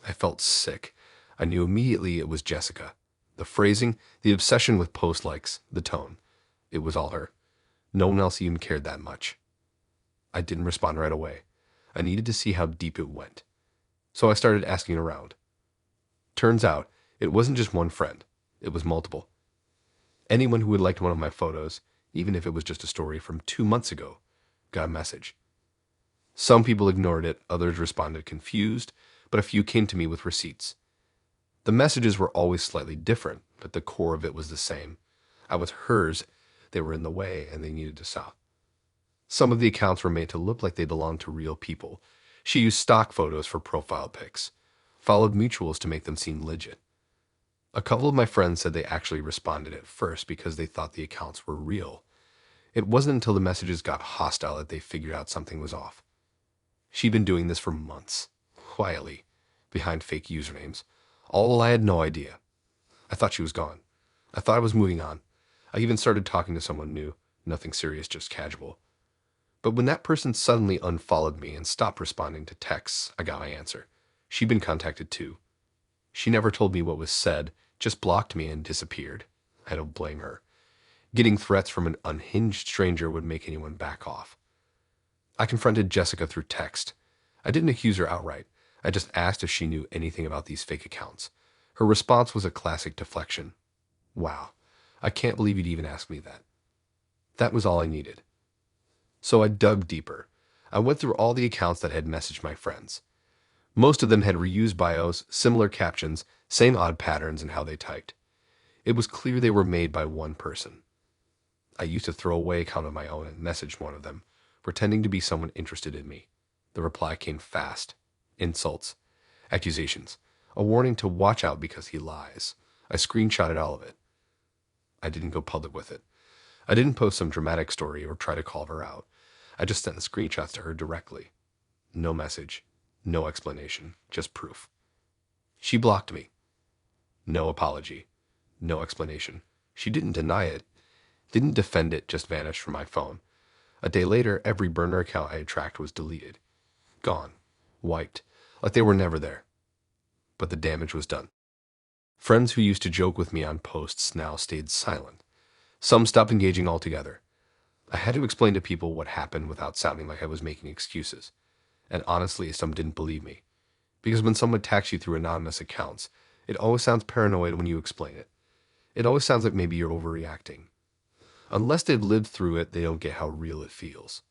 I felt sick. I knew immediately it was Jessica. The phrasing, the obsession with post likes, the tone. It was all her. No one else even cared that much. I didn't respond right away. I needed to see how deep it went. So I started asking around. Turns out, it wasn't just one friend. It was multiple. Anyone who had liked one of my photos, even if it was just a story from 2 months ago, got a message. Some people ignored it, others responded confused, but a few came to me with receipts. The messages were always slightly different, but the core of it was the same. I was hers, they were in the way, and they needed to stop. Some of the accounts were made to look like they belonged to real people. She used stock photos for profile pics, followed mutuals to make them seem legit. A couple of my friends said they actually responded at first because they thought the accounts were real. It wasn't until the messages got hostile that they figured out something was off. She'd been doing this for months, quietly, behind fake usernames, all while I had no idea. I thought she was gone. I thought I was moving on. I even started talking to someone new, nothing serious, just casual. But when that person suddenly unfollowed me and stopped responding to texts, I got my answer. She'd been contacted too. She never told me what was said, just blocked me and disappeared. I don't blame her. Getting threats from an unhinged stranger would make anyone back off. I confronted Jessica through text. I didn't accuse her outright. I just asked if she knew anything about these fake accounts. Her response was a classic deflection. Wow, I can't believe you'd even ask me that. That was all I needed. So I dug deeper. I went through all the accounts that had messaged my friends. Most of them had reused bios, similar captions, same odd patterns in how they typed. It was clear they were made by one person. I used to throw away account of my own and messaged one of them, pretending to be someone interested in me. The reply came fast. Insults, accusations, a warning to watch out because he lies. I screenshotted all of it. I didn't go public with it. I didn't post some dramatic story or try to call her out. I just sent the screenshots to her directly. No message, no explanation, just proof. She blocked me. No apology, no explanation. She didn't deny it, didn't defend it, just vanished from my phone. A day later, every burner account I had tracked was deleted. Gone. Wiped. Like they were never there. But the damage was done. Friends who used to joke with me on posts now stayed silent. Some stopped engaging altogether. I had to explain to people what happened without sounding like I was making excuses. And honestly, some didn't believe me. Because when someone attacks you through anonymous accounts, it always sounds paranoid when you explain it. It always sounds like maybe you're overreacting. Unless they've lived through it, they don't get how real it feels.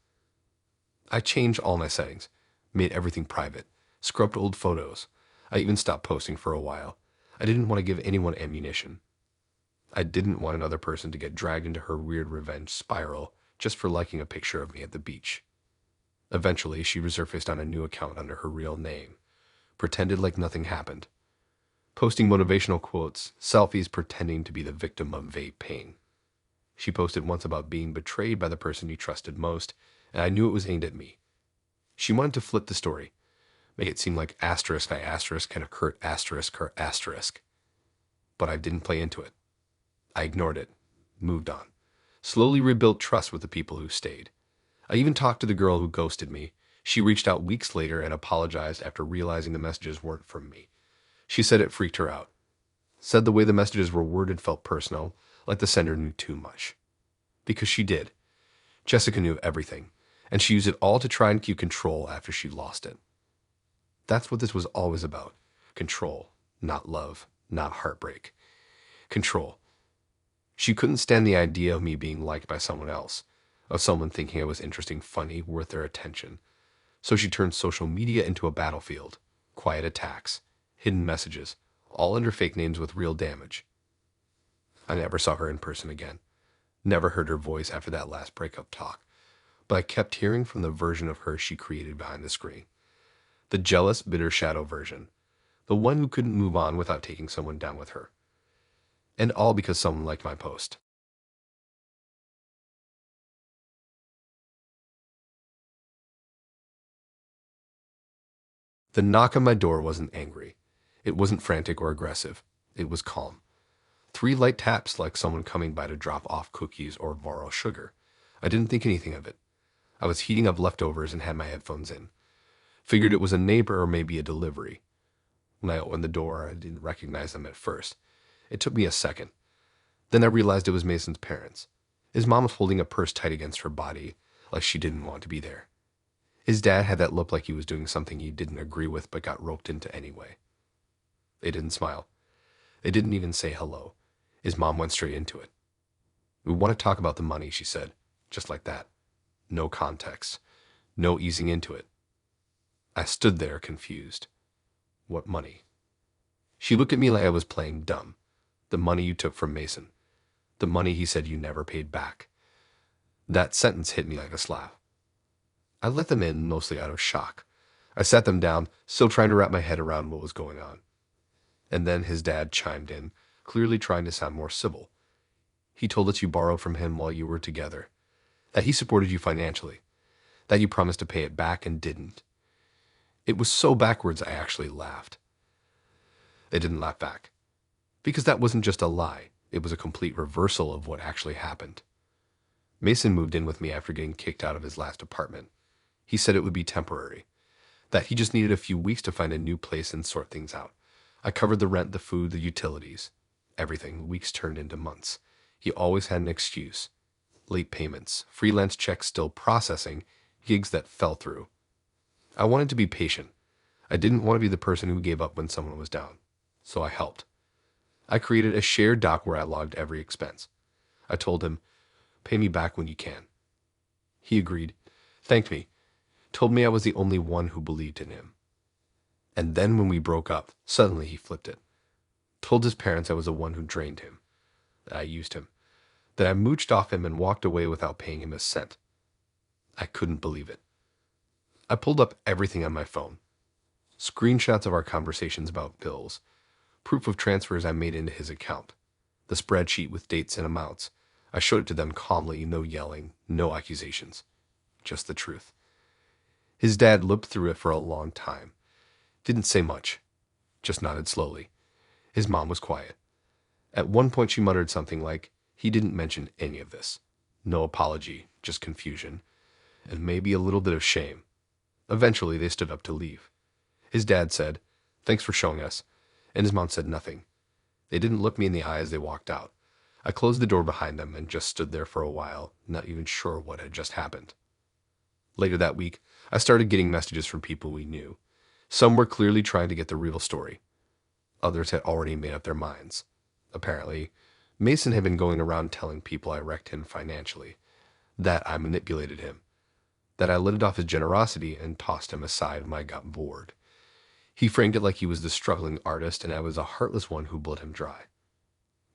I changed all my settings, made everything private, scrubbed old photos. I even stopped posting for a while. I didn't want to give anyone ammunition. I didn't want another person to get dragged into her weird revenge spiral just for liking a picture of me at the beach. Eventually, she resurfaced on a new account under her real name, pretended like nothing happened, posting motivational quotes, selfies pretending to be the victim of vape pain. She posted once about being betrayed by the person you trusted most, and I knew it was aimed at me. She wanted to flip the story, make it seem like asterisk I asterisk can occur asterisk her asterisk. But I didn't play into it. I ignored it, moved on, slowly rebuilt trust with the people who stayed. I even talked to the girl who ghosted me. She reached out weeks later and apologized after realizing the messages weren't from me. She said it freaked her out. Said the way the messages were worded felt personal, like the sender knew too much. Because she did. Jessica knew everything, and she used it all to try and keep control after she lost it. That's what this was always about. Control, not love, not heartbreak. Control. She couldn't stand the idea of me being liked by someone else, of someone thinking I was interesting, funny, worth their attention. So she turned social media into a battlefield. Quiet attacks, hidden messages, all under fake names with real damage. I never saw her in person again. Never heard her voice after that last breakup talk. But I kept hearing from the version of her she created behind the screen. The jealous, bitter shadow version. The one who couldn't move on without taking someone down with her. And all because someone liked my post. The knock on my door wasn't angry. It wasn't frantic or aggressive. It was calm. 3 light taps like someone coming by to drop off cookies or borrow sugar. I didn't think anything of it. I was heating up leftovers and had my headphones in. Figured it was a neighbor or maybe a delivery. When I opened the door, I didn't recognize them at first. It took me a second. Then I realized it was Mason's parents. His mom was holding a purse tight against her body, like she didn't want to be there. His dad had that look like he was doing something he didn't agree with but got roped into anyway. They didn't smile. They didn't even say hello. His mom went straight into it. "We want to talk about the money," she said, just like that. No context. No easing into it. I stood there confused. What money? She looked at me like I was playing dumb. The money you took from Mason. The money he said you never paid back. That sentence hit me like a slap. I let them in mostly out of shock. I sat them down, still trying to wrap my head around what was going on. And then his dad chimed in, clearly trying to sound more civil. He told us you borrowed from him while you were together, that he supported you financially, that you promised to pay it back and didn't. It was so backwards I actually laughed. They didn't laugh back. Because that wasn't just a lie, it was a complete reversal of what actually happened. Mason moved in with me after getting kicked out of his last apartment. He said it would be temporary, that he just needed a few weeks to find a new place and sort things out. I covered the rent, the food, the utilities, everything. Weeks turned into months. He always had an excuse. Late payments, freelance checks still processing, gigs that fell through. I wanted to be patient. I didn't want to be the person who gave up when someone was down. So I helped. I created a shared doc where I logged every expense. I told him, "Pay me back when you can." He agreed, thanked me, told me I was the only one who believed in him. And then when we broke up, suddenly he flipped it. Told his parents I was the one who drained him, that I used him, that I mooched off him and walked away without paying him a cent. I couldn't believe it. I pulled up everything on my phone. Screenshots of our conversations about bills, proof of transfers I made into his account, the spreadsheet with dates and amounts. I showed it to them calmly, no yelling, no accusations, just the truth. His dad looked through it for a long time. Didn't say much, just nodded slowly. His mom was quiet. At one point she muttered something like, "He didn't mention any of this." No apology, just confusion, and maybe a little bit of shame. Eventually they stood up to leave. His dad said, "Thanks for showing us," and his mom said nothing. They didn't look me in the eye as they walked out. I closed the door behind them and just stood there for a while, not even sure what had just happened. Later that week, I started getting messages from people we knew. Some were clearly trying to get the real story. Others had already made up their minds. Apparently, Mason had been going around telling people I wrecked him financially, that I manipulated him, that I lived off his generosity and tossed him aside when I got bored. He framed it like he was the struggling artist and I was a heartless one who bled him dry.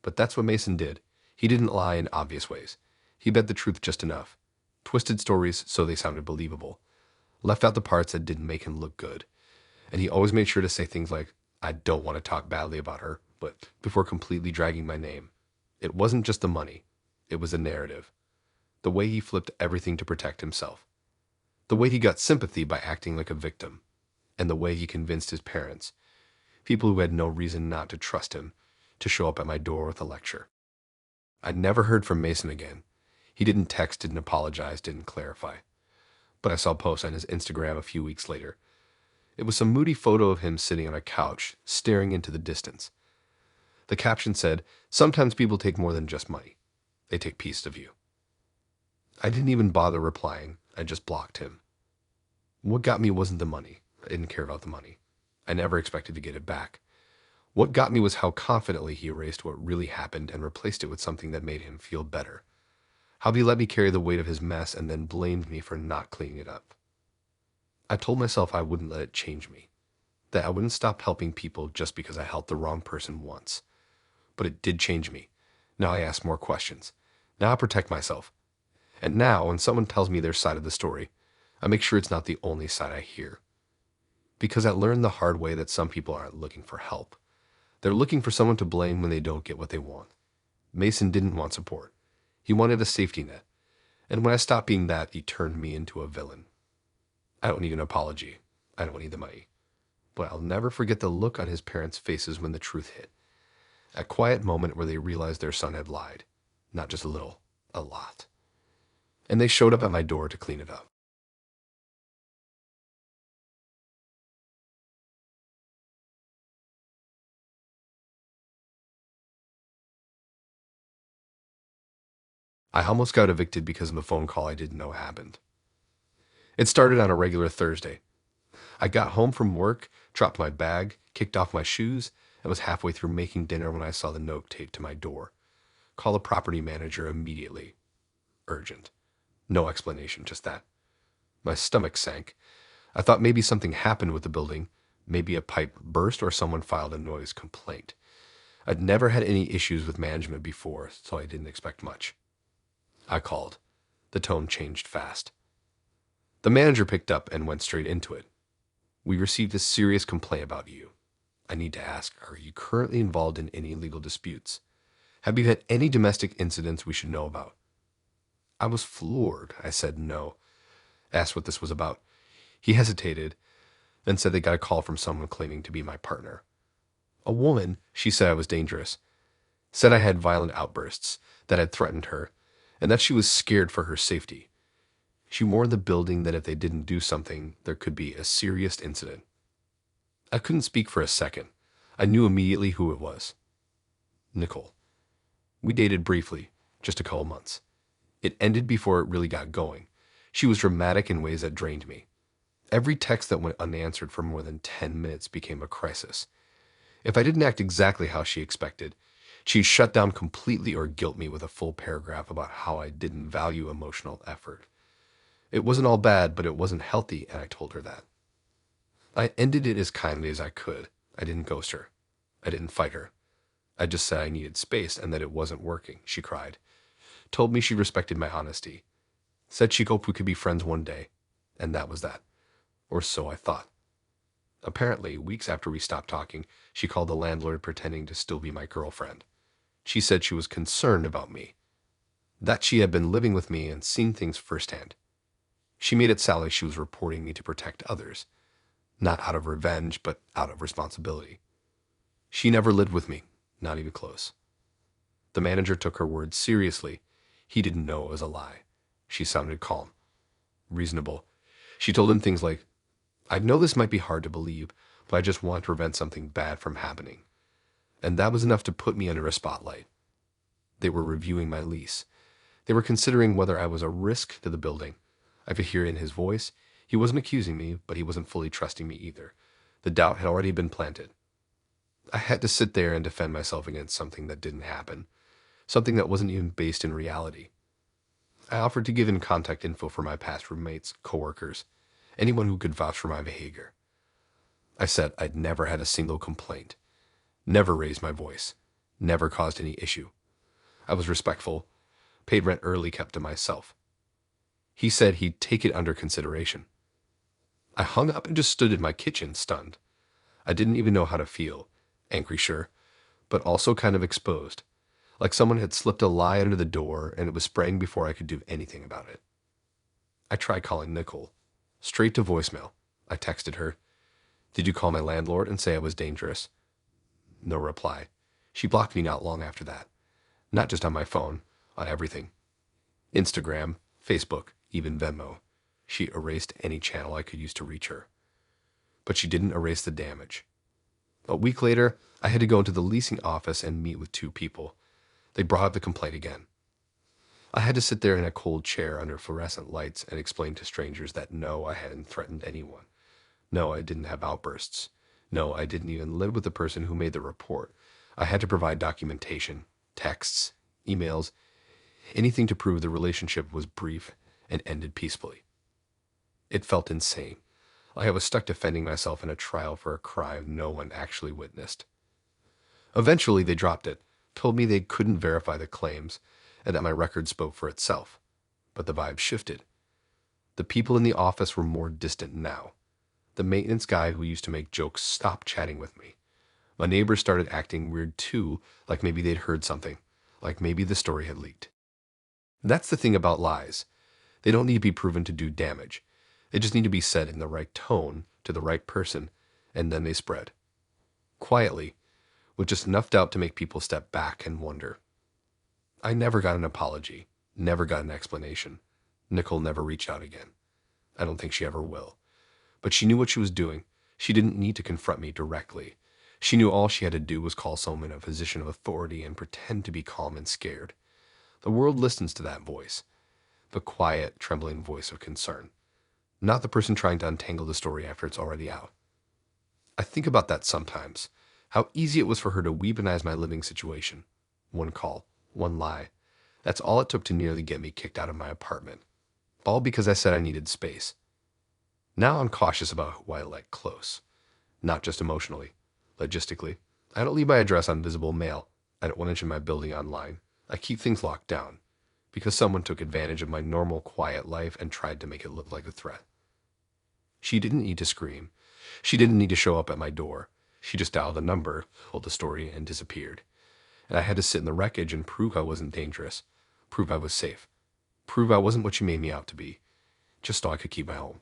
But that's what Mason did. He didn't lie in obvious ways. He bet the truth just enough. Twisted stories so they sounded believable. Left out the parts that didn't make him look good. And he always made sure to say things like, "I don't want to talk badly about her," but before completely dragging my name. It wasn't just the money. It was a narrative. The way he flipped everything to protect himself. The way he got sympathy by acting like a victim. And the way he convinced his parents, people who had no reason not to trust him, to show up at my door with a lecture. I never heard from Mason again. He didn't text, didn't apologize, didn't clarify. But I saw a post on his Instagram a few weeks later. It was some moody photo of him sitting on a couch, staring into the distance. The caption said, "Sometimes people take more than just money. They take peace of you." I didn't even bother replying. I just blocked him. What got me wasn't the money. I didn't care about the money. I never expected to get it back. What got me was how confidently he erased what really happened and replaced it with something that made him feel better. How he let me carry the weight of his mess and then blamed me for not cleaning it up. I told myself I wouldn't let it change me, that I wouldn't stop helping people just because I helped the wrong person once. But it did change me. Now I ask more questions. Now I protect myself. And now, when someone tells me their side of the story, I make sure it's not the only side I hear. Because I learned the hard way that some people aren't looking for help. They're looking for someone to blame when they don't get what they want. Mason didn't want support. He wanted a safety net. And when I stopped being that, he turned me into a villain. I don't need an apology. I don't need the money. But I'll never forget the look on his parents' faces when the truth hit. A quiet moment where they realized their son had lied. Not just a little, a lot. And they showed up at my door to clean it up. I almost got evicted because of the phone call I didn't know happened. It started on a regular Thursday. I got home from work, dropped my bag, kicked off my shoes, and was halfway through making dinner when I saw the note taped to my door. Call the property manager immediately. Urgent. No explanation, just that. My stomach sank. I thought maybe something happened with the building. Maybe a pipe burst or someone filed a noise complaint. I'd never had any issues with management before, so I didn't expect much. I called. The tone changed fast. The manager picked up and went straight into it. "We received a serious complaint about you. I need to ask, are you currently involved in any legal disputes? Have you had any domestic incidents we should know about?" I was floored. I said no. Asked what this was about. He hesitated, then said they got a call from someone claiming to be my partner. A woman, she said I was dangerous. Said I had violent outbursts, that I'd threatened her, and that she was scared for her safety. She warned the building that if they didn't do something, there could be a serious incident. I couldn't speak for a second. I knew immediately who it was. Nicole. We dated briefly, just a couple months. It ended before it really got going. She was dramatic in ways that drained me. Every text that went unanswered for more than 10 minutes became a crisis. If I didn't act exactly how she expected, she'd shut down completely or guilt me with a full paragraph about how I didn't value emotional effort. It wasn't all bad, but it wasn't healthy, and I told her that. I ended it as kindly as I could. I didn't ghost her. I didn't fight her. I just said I needed space and that it wasn't working, she cried. Told me she respected my honesty. Said she hoped we could be friends one day. And that was that. Or so I thought. Apparently, weeks after we stopped talking, she called the landlord pretending to still be my girlfriend. She said she was concerned about me. That she had been living with me and seen things firsthand. She made it sound like she was reporting me to protect others. Not out of revenge, but out of responsibility. She never lived with me, not even close. The manager took her words seriously. He didn't know it was a lie. She sounded calm, reasonable. She told him things like, I know this might be hard to believe, but I just want to prevent something bad from happening. And that was enough to put me under a spotlight. They were reviewing my lease. They were considering whether I was a risk to the building. I could hear in his voice. He wasn't accusing me, but he wasn't fully trusting me either. The doubt had already been planted. I had to sit there and defend myself against something that didn't happen, something that wasn't even based in reality. I offered to give in contact info for my past roommates, coworkers, anyone who could vouch for my behavior. I said I'd never had a single complaint, never raised my voice, never caused any issue. I was respectful, paid rent early, kept to myself. He said he'd take it under consideration. I hung up and just stood in my kitchen, stunned. I didn't even know how to feel, angry sure, but also kind of exposed, like someone had slipped a lie under the door and it was spraying before I could do anything about it. I tried calling Nicole, straight to voicemail. I texted her, did you call my landlord and say I was dangerous? No reply. She blocked me not long after that. Not just on my phone, on everything. Instagram, Facebook, even Venmo. She erased any channel I could use to reach her. But she didn't erase the damage. A week later, I had to go into the leasing office and meet with two people. They brought up the complaint again. I had to sit there in a cold chair under fluorescent lights and explain to strangers that no, I hadn't threatened anyone. No, I didn't have outbursts. No, I didn't even live with the person who made the report. I had to provide documentation, texts, emails, anything to prove the relationship was brief and ended peacefully. It felt insane. Like I was stuck defending myself in a trial for a crime no one actually witnessed. Eventually, they dropped it, told me they couldn't verify the claims, and that my record spoke for itself. But the vibe shifted. The people in the office were more distant now. The maintenance guy who used to make jokes stopped chatting with me. My neighbors started acting weird too, like maybe they'd heard something, like maybe the story had leaked. That's the thing about lies. They don't need to be proven to do damage. They just need to be said in the right tone to the right person, and then they spread. Quietly, with just enough doubt to make people step back and wonder. I never got an apology, never got an explanation. Nicole never reached out again. I don't think she ever will. But she knew what she was doing. She didn't need to confront me directly. She knew all she had to do was call someone in a position of authority and pretend to be calm and scared. The world listens to that voice, the quiet, trembling voice of concern, not the person trying to untangle the story after it's already out. I think about that sometimes, how easy it was for her to weaponize my living situation. One call, one lie. That's all it took to nearly get me kicked out of my apartment. All because I said I needed space. Now I'm cautious about who I let close. Not just emotionally, logistically. I don't leave my address on visible mail. I don't want to enter my building online. I keep things locked down because someone took advantage of my normal, quiet life and tried to make it look like a threat. She didn't need to scream. She didn't need to show up at my door. She just dialed a number, told the story, and disappeared. And I had to sit in the wreckage and prove I wasn't dangerous, prove I was safe, prove I wasn't what she made me out to be, just so I could keep my home.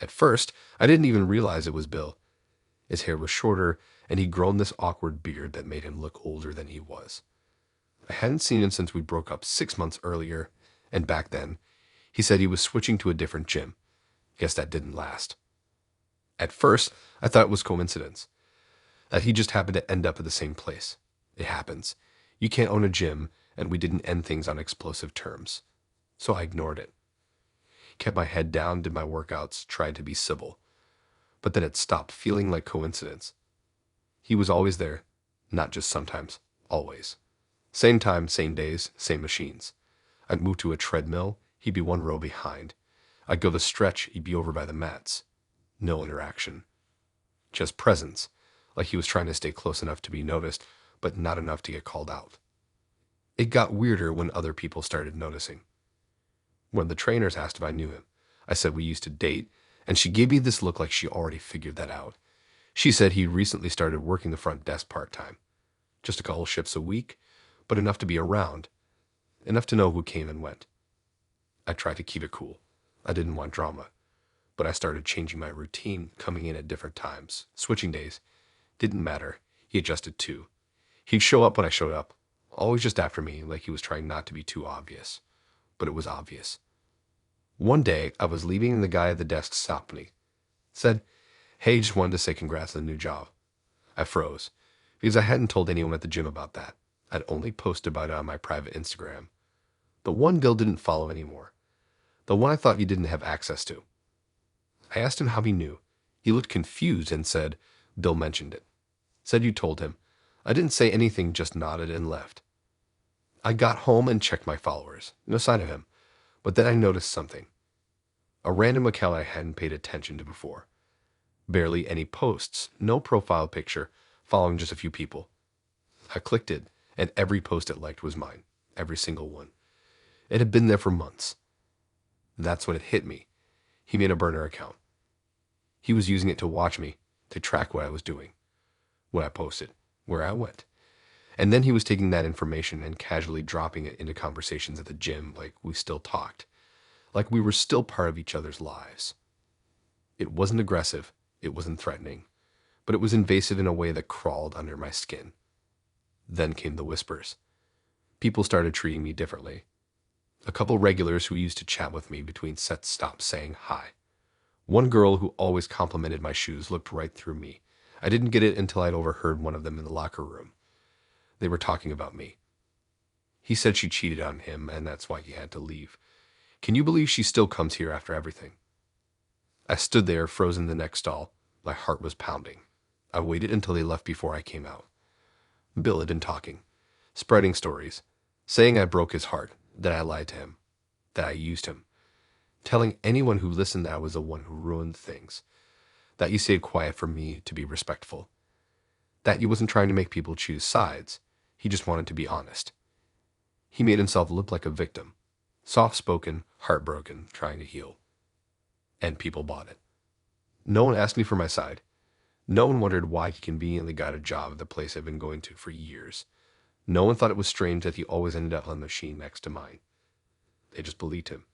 At first, I didn't even realize it was Bill. His hair was shorter, and he'd grown this awkward beard that made him look older than he was. I hadn't seen him since we broke up 6 months earlier, and back then, he said he was switching to a different gym. Guess that didn't last. At first, I thought it was coincidence, that he just happened to end up at the same place. It happens. You can't own a gym, and we didn't end things on explosive terms. So I ignored it. Kept my head down, did my workouts, tried to be civil. But then it stopped feeling like coincidence. He was always there, not just sometimes, always. Same time, same days, same machines. I'd move to a treadmill, he'd be one row behind. I'd go the stretch, he'd be over by the mats. No interaction. Just presence, like he was trying to stay close enough to be noticed, but not enough to get called out. It got weirder when other people started noticing. When the trainers asked if I knew him, I said we used to date, and she gave me this look like she already figured that out. She said he recently started working the front desk part-time. Just a couple shifts a week, but enough to be around. Enough to know who came and went. I tried to keep it cool. I didn't want drama. But I started changing my routine, coming in at different times. Switching days. Didn't matter. He adjusted too. He'd show up when I showed up. Always just after me, like he was trying not to be too obvious. But it was obvious. One day, I was leaving and the guy at the desk stopped me. Said, "Hey, just wanted to say congrats on the new job." I froze, because I hadn't told anyone at the gym about that. I'd only posted about it on my private Instagram. The one Bill didn't follow anymore. The one I thought he didn't have access to. I asked him how he knew. He looked confused and said, "Bill mentioned it." Said you told him. I didn't say anything, just nodded and left. I got home and checked my followers. No sign of him. But then I noticed something. A random account I hadn't paid attention to before. Barely any posts, no profile picture, following just a few people. I clicked it, and every post it liked was mine. Every single one. It had been there for months. That's when it hit me. He made a burner account. He was using it to watch me, to track what I was doing, what I posted, where I went. And then he was taking that information and casually dropping it into conversations at the gym like we still talked, like we were still part of each other's lives. It wasn't aggressive, it wasn't threatening, but it was invasive in a way that crawled under my skin. Then came the whispers. People started treating me differently. A couple regulars who used to chat with me between sets stopped saying hi. One girl who always complimented my shoes looked right through me. I didn't get it until I'd overheard one of them in the locker room. They were talking about me. He said she cheated on him and that's why he had to leave. Can you believe she still comes here after everything? I stood there, frozen in the next stall. My heart was pounding. I waited until they left before I came out. Bill had been talking, spreading stories, saying I broke his heart, that I lied to him, that I used him, telling anyone who listened that I was the one who ruined things, that he stayed quiet for me to be respectful, that he wasn't trying to make people choose sides, he just wanted to be honest. He made himself look like a victim, soft-spoken, heartbroken, trying to heal. And people bought it. No one asked me for my side. No one wondered why he conveniently got a job at the place I've been going to for years. No one thought it was strange that he always ended up on the machine next to mine. They just believed him.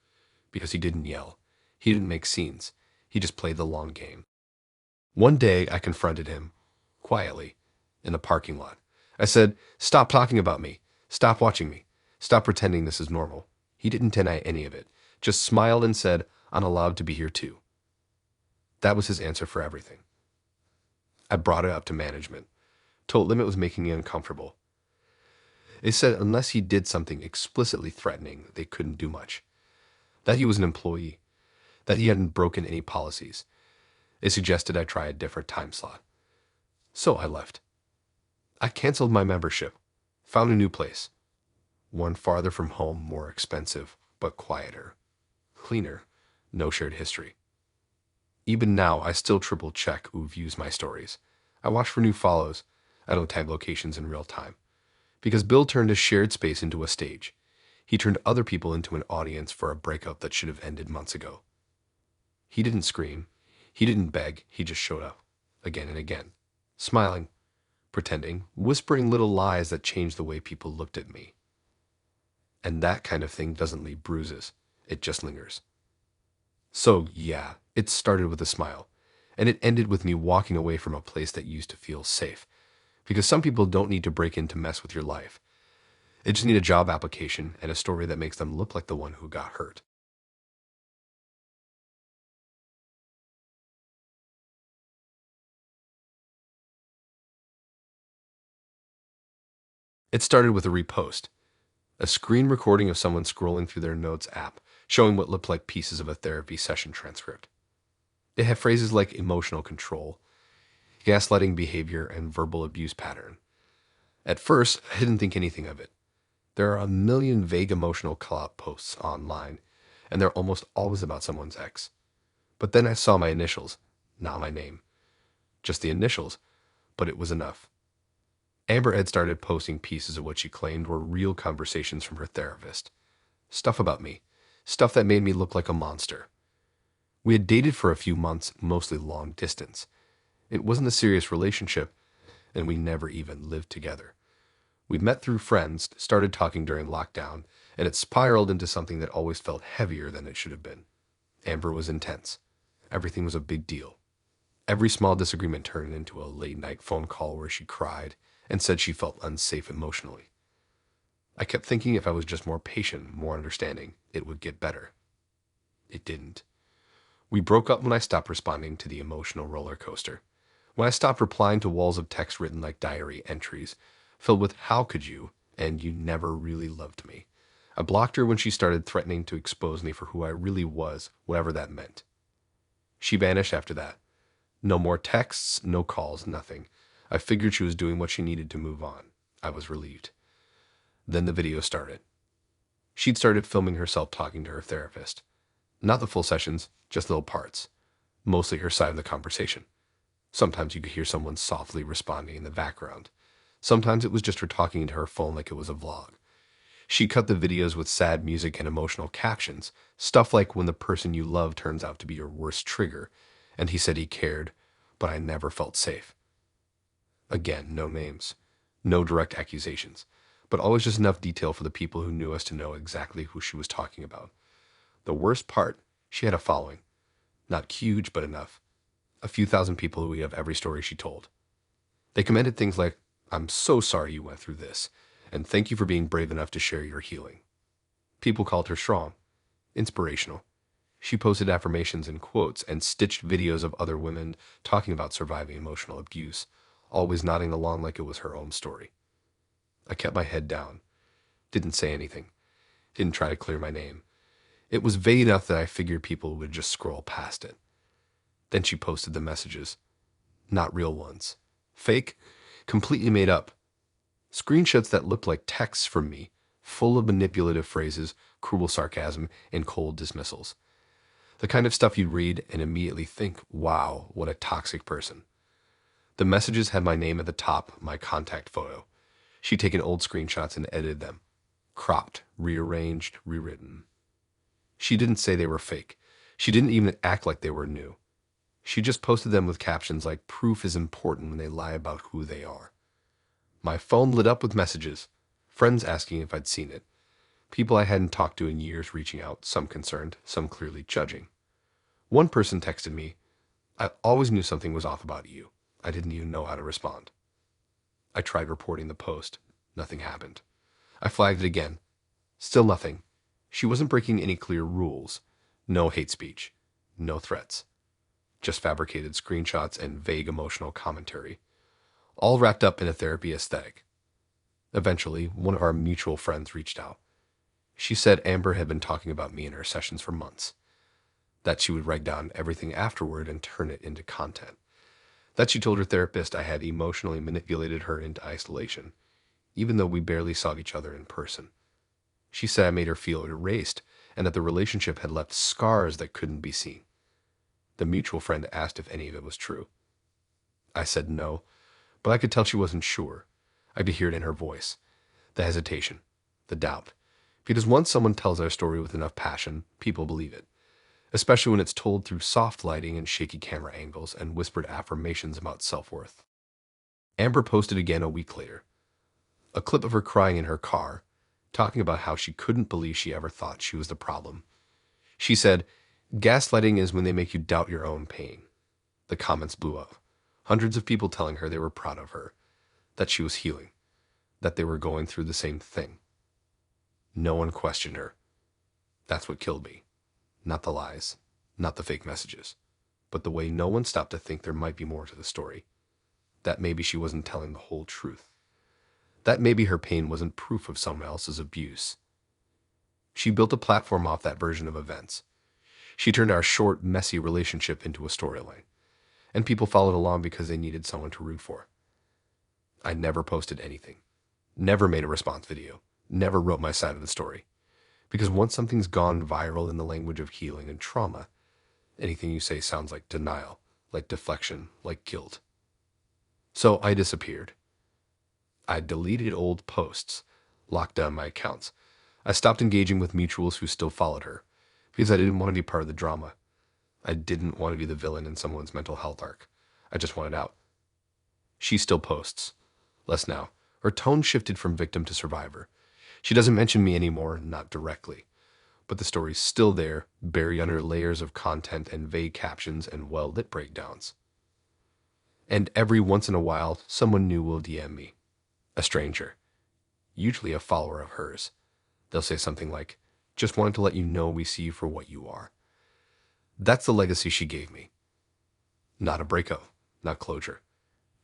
Because he didn't yell. He didn't make scenes. He just played the long game. One day, I confronted him, quietly, in the parking lot. I said, "Stop talking about me. Stop watching me. Stop pretending this is normal." He didn't deny any of it. Just smiled and said, "I'm allowed to be here too." That was his answer for everything. I brought it up to management. Told them it was making me uncomfortable. They said unless he did something explicitly threatening, they couldn't do much. That he was an employee. That he hadn't broken any policies. They suggested I try a different time slot. So I left. I canceled my membership. Found a new place. One farther from home, more expensive, but quieter. Cleaner. No shared history. Even now, I still triple check who views my stories. I watch for new follows. I don't tag locations in real time. Because Bill turned a shared space into a stage. He turned other people into an audience for a breakup that should have ended months ago. He didn't scream. He didn't beg. He just showed up. Again and again. Smiling. Pretending. Whispering little lies that changed the way people looked at me. And that kind of thing doesn't leave bruises. It just lingers. So, yeah, it started with a smile. And it ended with me walking away from a place that used to feel safe. Because some people don't need to break in to mess with your life. They just need a job application and a story that makes them look like the one who got hurt. It started with a repost, a screen recording of someone scrolling through their notes app, showing what looked like pieces of a therapy session transcript. It had phrases like emotional control, gaslighting behavior, and verbal abuse pattern. At first, I didn't think anything of it. There are a million vague emotional call-out posts online, and they're almost always about someone's ex. But then I saw my initials, not my name. Just the initials, but it was enough. Amber had started posting pieces of what she claimed were real conversations from her therapist. Stuff about me. Stuff that made me look like a monster. We had dated for a few months, mostly long distance. It wasn't a serious relationship, and we never even lived together. We met through friends, started talking during lockdown, and it spiraled into something that always felt heavier than it should have been. Amber was intense. Everything was a big deal. Every small disagreement turned into a late-night phone call where she cried and said she felt unsafe emotionally. I kept thinking if I was just more patient, more understanding, it would get better. It didn't. We broke up when I stopped responding to the emotional roller coaster. When I stopped replying to walls of text written like diary entries, filled with "how could you" and "you never really loved me." I blocked her when she started threatening to expose me for who I really was, whatever that meant. She vanished after that. No more texts, no calls, nothing. I figured she was doing what she needed to move on. I was relieved. Then the video started. She'd started filming herself talking to her therapist. Not the full sessions, just little parts. Mostly her side of the conversation. Sometimes you could hear someone softly responding in the background. Sometimes it was just her talking into her phone like it was a vlog. She cut the videos with sad music and emotional captions, stuff like when the person you love turns out to be your worst trigger, and he said he cared, but I never felt safe. Again, no names, no direct accusations, but always just enough detail for the people who knew us to know exactly who she was talking about. The worst part, she had a following. Not huge, but enough. A few thousand people who have every story she told. They commented things like, "I'm so sorry you went through this, and thank you for being brave enough to share your healing." People called her strong, inspirational. She posted affirmations and quotes and stitched videos of other women talking about surviving emotional abuse, always nodding along like it was her own story. I kept my head down, didn't say anything, didn't try to clear my name. It was vague enough that I figured people would just scroll past it. Then she posted the messages. Not real ones. Fake, completely made up. Screenshots that looked like texts from me, full of manipulative phrases, cruel sarcasm, and cold dismissals. The kind of stuff you'd read and immediately think, wow, what a toxic person. The messages had my name at the top, my contact photo. She'd taken old screenshots and edited them. Cropped, rearranged, rewritten. She didn't say they were fake. She didn't even act like they were new. She just posted them with captions like, "Proof is important when they lie about who they are." My phone lit up with messages. Friends asking if I'd seen it. People I hadn't talked to in years reaching out, some concerned, some clearly judging. One person texted me, "I always knew something was off about you. I didn't even know how to respond." I tried reporting the post. Nothing happened. I flagged it again. Still nothing. She wasn't breaking any clear rules. No hate speech. No threats. Just fabricated screenshots and vague emotional commentary. All wrapped up in a therapy aesthetic. Eventually, one of our mutual friends reached out. She said Amber had been talking about me in her sessions for months. That she would write down everything afterward and turn it into content. That she told her therapist I had emotionally manipulated her into isolation, even though we barely saw each other in person. She said I made her feel erased and that the relationship had left scars that couldn't be seen. The mutual friend asked if any of it was true. I said no, but I could tell she wasn't sure. I could hear it in her voice. The hesitation, the doubt. Because once someone tells their story with enough passion, people believe it. Especially when it's told through soft lighting and shaky camera angles and whispered affirmations about self-worth. Amber posted again a week later. A clip of her crying in her car, talking about how she couldn't believe she ever thought she was the problem. She said, "Gaslighting is when they make you doubt your own pain." The comments blew up. Hundreds of people telling her they were proud of her, that she was healing, that they were going through the same thing. No one questioned her. That's what killed me. Not the lies, not the fake messages, but the way no one stopped to think there might be more to the story. That maybe she wasn't telling the whole truth. that maybe her pain wasn't proof of someone else's abuse. She built a platform off that version of events. She turned our short, messy relationship into a storyline, and people followed along because they needed someone to root for. I never posted anything, never made a response video, never wrote my side of the story. Because once something's gone viral in the language of healing and trauma, anything you say sounds like denial, like deflection, like guilt. So I disappeared. I deleted old posts, locked down my accounts. I stopped engaging with mutuals who still followed her, because I didn't want to be part of the drama. I didn't want to be the villain in someone's mental health arc. I just wanted out. She still posts. Less now. Her tone shifted from victim to survivor. She doesn't mention me anymore, not directly. But the story's still there, buried under layers of content and vague captions and well-lit breakdowns. And every once in a while, someone new will DM me. A stranger. Usually a follower of hers. They'll say something like, "Just wanted to let you know we see you for what you are." That's the legacy she gave me. Not a breakup, not closure.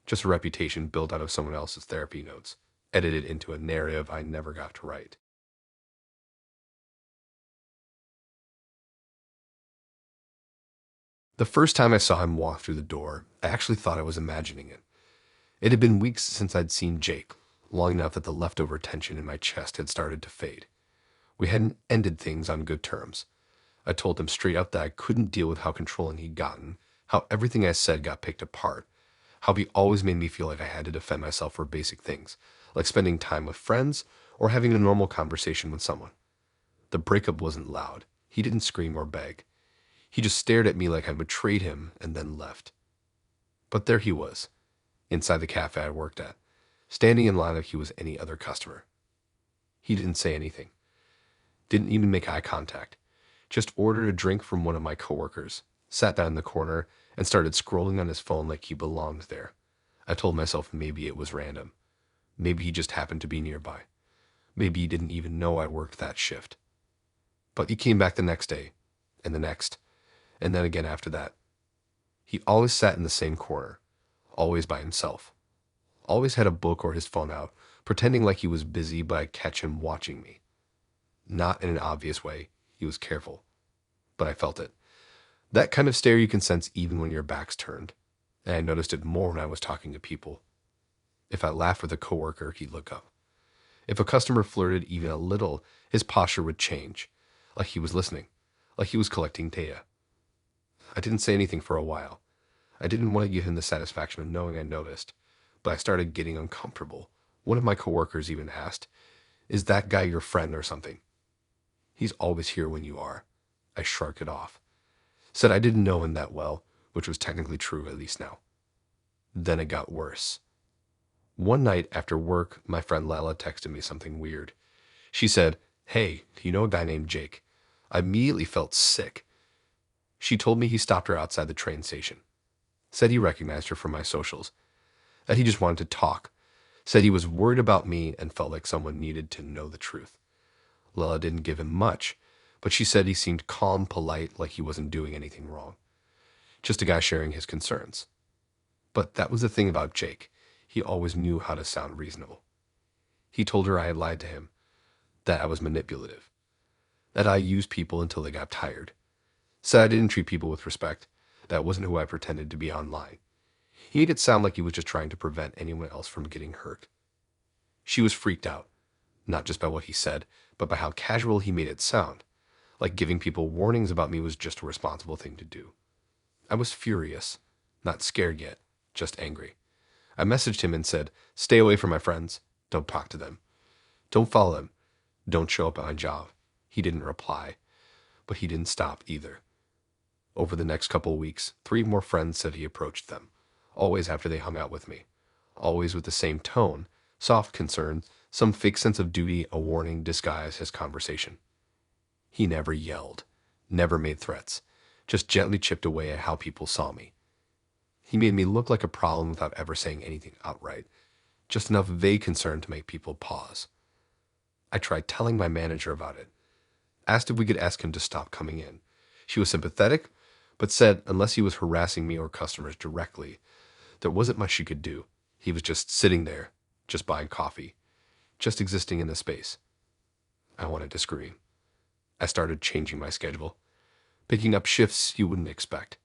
Just a reputation built out of someone else's therapy notes, edited into a narrative I never got to write. The first time I saw him walk through the door, I actually thought I was imagining it. It had been weeks since I'd seen Jake, long enough that the leftover tension in my chest had started to fade. We hadn't ended things on good terms. I told him straight up that I couldn't deal with how controlling he'd gotten, how everything I said got picked apart, how he always made me feel like I had to defend myself for basic things, like spending time with friends or having a normal conversation with someone. The breakup wasn't loud. He didn't scream or beg. He just stared at me like I betrayed him and then left. But there he was, inside the cafe I worked at, standing in line like he was any other customer. He didn't say anything. Didn't even make eye contact. Just ordered a drink from one of my coworkers, sat down in the corner, and started scrolling on his phone like he belonged there. I told myself maybe it was random. Maybe he just happened to be nearby. Maybe he didn't even know I worked that shift. But he came back the next day, and the next, and then again after that. He always sat in the same corner, always by himself. Always had a book or his phone out, pretending like he was busy, but I'd catch him watching me. Not in an obvious way. He was careful. But I felt it. That kind of stare you can sense even when your back's turned. And I noticed it more when I was talking to people. If I laughed with a coworker, he'd look up. If a customer flirted even a little, his posture would change. Like he was listening. Like he was collecting data. I didn't say anything for a while. I didn't want to give him the satisfaction of knowing I noticed. But I started getting uncomfortable. One of my coworkers even asked, "Is that guy your friend or something?" "He's always here when you are." I shrugged it off. Said I didn't know him that well, which was technically true at least now. Then it got worse. One night after work, my friend Lala texted me something weird. She said, "Hey, do you know a guy named Jake?" I immediately felt sick. She told me he stopped her outside the train station. Said he recognized her from my socials. That he just wanted to talk. Said he was worried about me and felt like someone needed to know the truth. Lala didn't give him much, but she said he seemed calm, polite, like he wasn't doing anything wrong. Just a guy sharing his concerns. But that was the thing about Jake. He always knew how to sound reasonable. He told her I had lied to him, that I was manipulative, that I used people until they got tired. Said I didn't treat people with respect, that wasn't who I pretended to be online. He made it sound like he was just trying to prevent anyone else from getting hurt. She was freaked out, not just by what he said, but by how casual he made it sound, like giving people warnings about me was just a responsible thing to do. I was furious, not scared yet, just angry. I messaged him and said, "Stay away from my friends. Don't talk to them. Don't follow them. Don't show up at my job." He didn't reply, but he didn't stop either. Over the next couple of weeks, 3 more friends said he approached them, always after they hung out with me, always with the same tone, soft concern, some fake sense of duty, a warning disguised as conversation. He never yelled, never made threats, just gently chipped away at how people saw me. He made me look like a problem without ever saying anything outright, just enough vague concern to make people pause. I tried telling my manager about it, asked if we could ask him to stop coming in. She was sympathetic, but said unless he was harassing me or customers directly, there wasn't much she could do. He was just sitting there, just buying coffee. just existing in the space. I wanted to scream. I started changing my schedule, picking up shifts you wouldn't expect,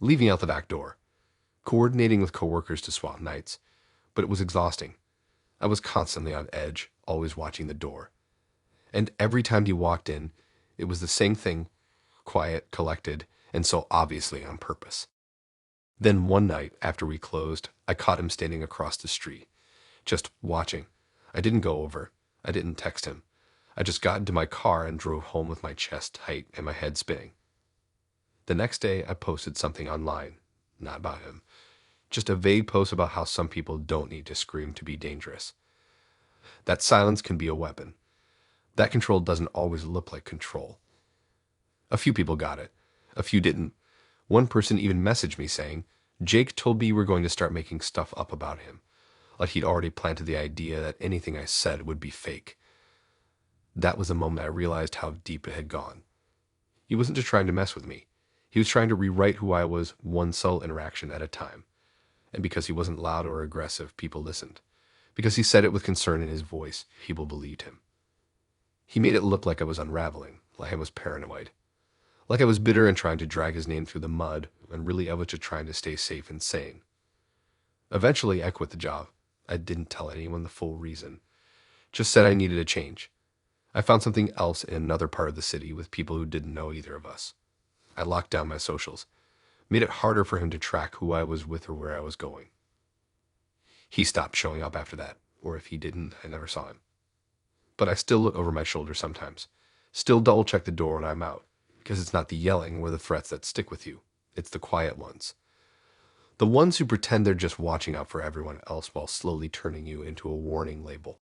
leaving out the back door, coordinating with coworkers to swap nights, but it was exhausting. I was constantly on edge, always watching the door. And every time he walked in, it was the same thing, quiet, collected, and so obviously on purpose. Then one night, after we closed, I caught him standing across the street, just watching. I didn't go over. I didn't text him. I just got into my car and drove home with my chest tight and my head spinning. The next day, I posted something online, not about him, just a vague post about how some people don't need to scream to be dangerous. That silence can be a weapon. That control doesn't always look like control. A few people got it. A few didn't. One person even messaged me saying, "Jake told me you were going to start making stuff up about him," like he'd already planted the idea that anything I said would be fake. That was the moment I realized how deep it had gone. He wasn't just trying to mess with me. He was trying to rewrite who I was one subtle interaction at a time. And because he wasn't loud or aggressive, people listened. Because he said it with concern in his voice, people believed him. He made it look like I was unraveling, like I was paranoid. Like I was bitter and trying to drag his name through the mud, when really I was just trying to stay safe and sane. Eventually, I quit the job. I didn't tell anyone the full reason. Just said I needed a change. I found something else in another part of the city with people who didn't know either of us. I locked down my socials, made it harder for him to track who I was with or where I was going. He stopped showing up after that, or if he didn't, I never saw him. But I still look over my shoulder sometimes, still double check the door when I'm out, because it's not the yelling or the threats that stick with you, it's the quiet ones. The ones who pretend they're just watching out for everyone else while slowly turning you into a warning label.